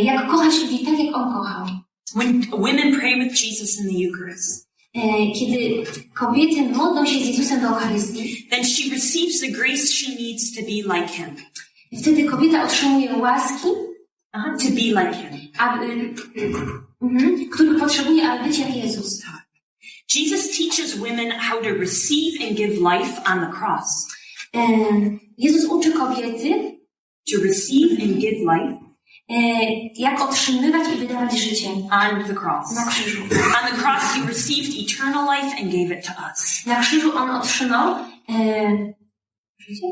Jak kochać ludzi tak, jak on kochał. When women pray with Jesus in the Eucharist, kiedy kobiety modlą się z Jezusem w Eucharystii, then she receives the grace she needs to be like him. Wtedy kobieta otrzymuje łaski, To be like him. których potrzebuje, aby być jak Jezus. Jesus teaches women how to receive and give life on the cross. Jezus uczy kobiety, To receive and give life jak otrzymywać i wydawać życie. on the cross. Na krzyżu. On the cross he received eternal life and gave it to us. Na krzyżu on otrzymał życie?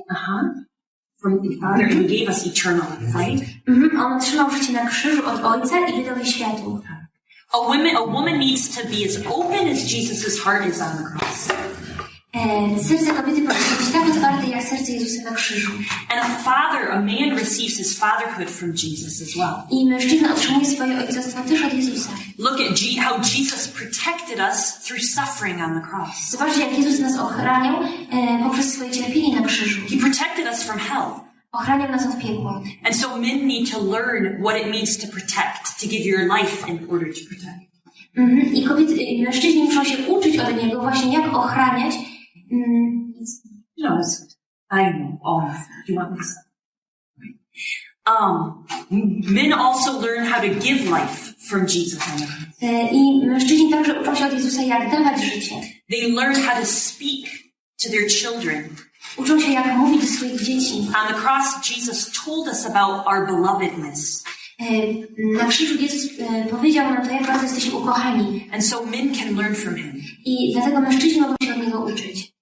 From the Father and gave us eternal life, right? On otrzymał życie na krzyżu od Ojca i wydał je światu. A woman needs to be as open as Jesus' heart is on the cross. Serce kobiety powinno być tak otwarte, jak serce Jezusa na krzyżu. And a man receives his fatherhood from Jesus as well. I mężczyzna otrzymuje swoje ojcostwo też od Jezusa. Look at how Jesus protected us through suffering on the cross. Zobaczcie, jak Jezus nas ochraniał poprzez swoje cierpienie na krzyżu. He protected us from hell. Ochraniał nas od piekła. And so men need to learn what it means to protect, to give your life in order to protect. I kobiety, mężczyźni muszą się uczyć od niego właśnie, jak ochraniać. No, I know all of that. Do you want me to men also learn how to give life from Jesus. I mężczyźni także uczą się od Jezusa, jak dawać życie. They learn how to speak to their children. Uczą się, jak mówić do swoich dzieci. On the cross, Jesus told us about our belovedness. Na krzyżu Jezus powiedział nam to, jak bardzo jesteśmy ukochani. And so men can learn from him. I dlatego mężczyźni mogą się od niego uczyć.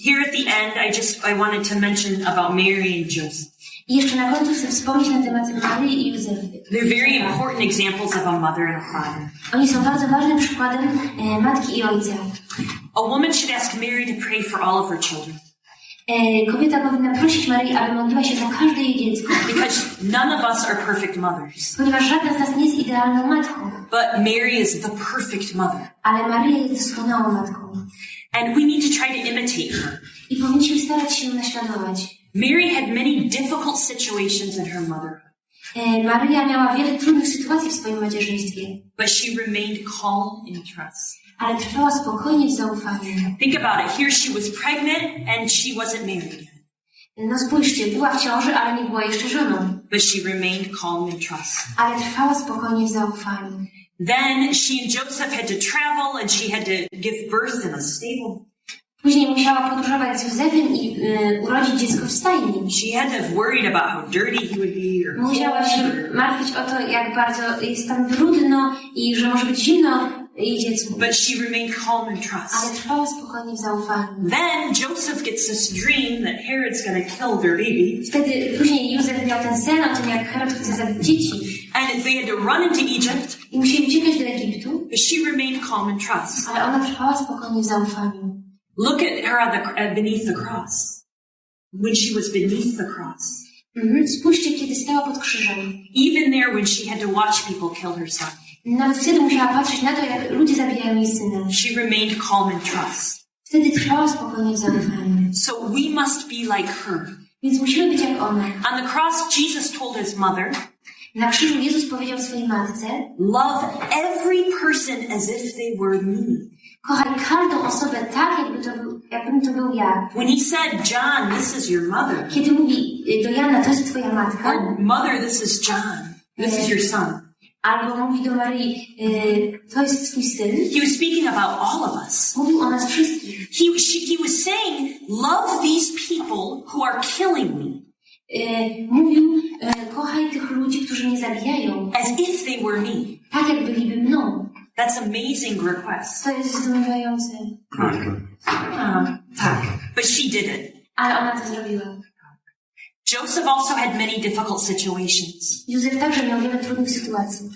Here at the end, I wanted to mention about Mary and Joseph. I jeszcze na końcu chcę wspomnieć na temat Maryi i Józefa. They're very important examples of a mother and a father. Oni są bardzo ważnym przykładem matki i ojca. A woman should ask Mary to pray for all of her children. Kobieta powinna prosić Maryi, aby modliła się za każde jej dziecko. Because none of us are perfect mothers. Ponieważ żadna z nas nie jest idealną matką. But Mary is the perfect mother. Ale Maryja jest doskonałą matką. And we need to try to imitate her. I powinniśmy starać się ją naśladować. Mary had many difficult situations in her motherhood. Maryja miała wiele trudnych sytuacji w swoim macierzyństwie. But she remained calm in trust. Ale trwała spokojnie w zaufaniu. Think about it. Here she was pregnant and she wasn't married. No spójrzcie, była w ciąży, ale nie była jeszcze żoną. But she remained calm in trust. Ale trwała spokojnie w zaufaniu. Then she and Joseph had to travel and she had to give birth in a stable. Później musiała podróżować z Józefem i urodzić dziecko w stajni. She had to have worried about how dirty he would be. Musiała się martwić o to, jak bardzo jest tam brudno i że może być zimno jej dziecku. But she remained calm in trust. Ale trwała spokojnie w zaufaniu. Then Joseph gets this dream that Herod's going to kill their baby. Wtedy później Józef miał ten sen o tym, jak Herod chce zabić dzieci. And they had to run into Egypt. I musieli uciekać do Egiptu. But she remained calm in trust. Ale ona trwała spokojnie w zaufaniu. Look at her beneath the cross. When she was beneath the cross. Spójrzcie, kiedy stała pod krzyżem. Even there when she had to watch people kill her son. Nawet wtedy musiała patrzeć na to, jak ludzie zabijają jej syna. She remained calm in trust. Wtedy trwała spokojnie w zaufaniu. So we must be like her. Więc musimy być jak ona. On the cross, Jesus told his mother, na krzyżu Jezus powiedział swojej matce, love every person as if they were me. Kochaj każdą osobę tak, jakbym to był ja. When he said, John, this is your mother. Kiedy mówi do Jana, to jest twoja matka. Or, mother, this is John. This is your son. Albo mówi do Maryi, to jest twój syn. He was speaking about all of us. Mówił o nas wszystkich. He was saying, love these people who are killing me. Mówił, kochaj tych ludzi, którzy mnie zabijają. As if they were me. Tak, jak byliby mną. That's amazing request. To jest zdumiewające. Tak. But she did it. Ale ona to zrobiła. Joseph also had many difficult situations. Józef także miał wiele trudnych sytuacji.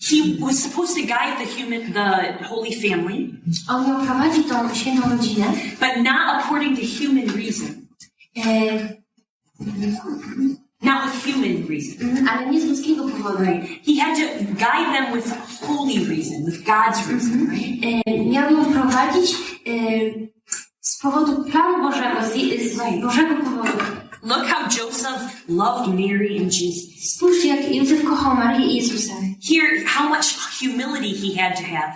He was supposed to guide the Holy Family. On miał prowadzić tą świętą rodzinę. But not according to human reason. Not with human reason. Ale nie z ludzkiego powodu. Right. He had to guide them with holy reason, with God's reason, right? Miał ją prowadzić z powodu planu Bożego, z Bożego powodu. Look how Joseph loved Mary and Jesus. Spójrzcie, jak Józef kochał Marię i Jezusa. Here, how much humility he had to have.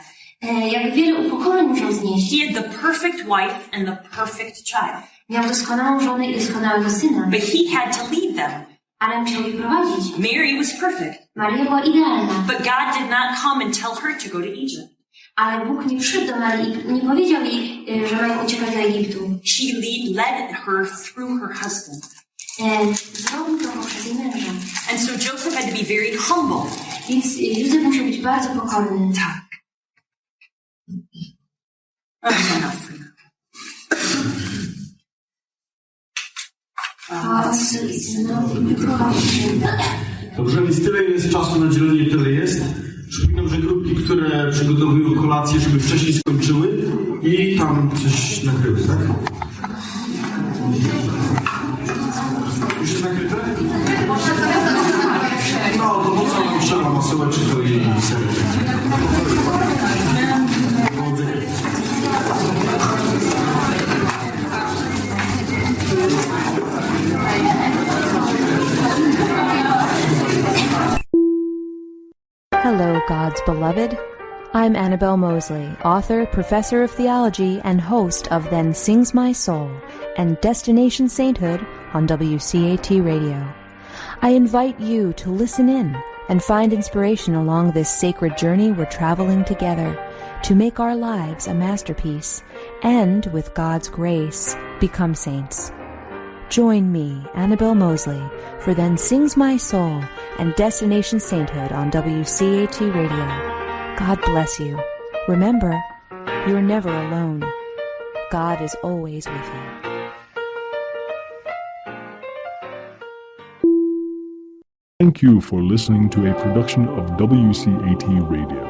Jak wiele upokorzeń musiał znieść. He had the perfect wife and the perfect child. Miał doskonałą żonę i doskonałego syna. But he had to lead them. Ale musiał ich prowadzić. Mary was perfect. Maria była idealna. But God did not come and tell her to go to Egypt. Ale Bóg nie przyszedł do Marii i nie powiedział jej, że mają uciekać do Egiptu. She led her through her husband. Zrobił to poprzez jej męża. And so Joseph had to be very humble. Więc Józef musiał być bardzo pokorny. Tak. That's enough for you. Dobrze, więc tyle jest czasu na dzielenie, tyle jest. Przypominam, że grupki, które przygotowują kolację, żeby wcześniej skończyły i tam coś nakryły, tak? Już jest nakryte? No, to po co nam trzeba masełeczek i sereczek? Hello, God's beloved. I'm Annabelle Mosley, author, professor of theology, and host of Then Sings My Soul and Destination Sainthood on WCAT Radio. I invite you to listen in and find inspiration along this sacred journey we're traveling together to make our lives a masterpiece and, with God's grace, become saints. Join me, Annabelle Mosley, for Then Sings My Soul and Destination Sainthood on WCAT Radio. God bless you. Remember, you're never alone. God is always with you. Thank you for listening to a production of WCAT Radio.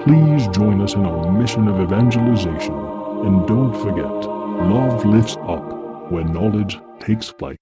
Please join us in our mission of evangelization. And don't forget, love lifts up when knowledge takes flight.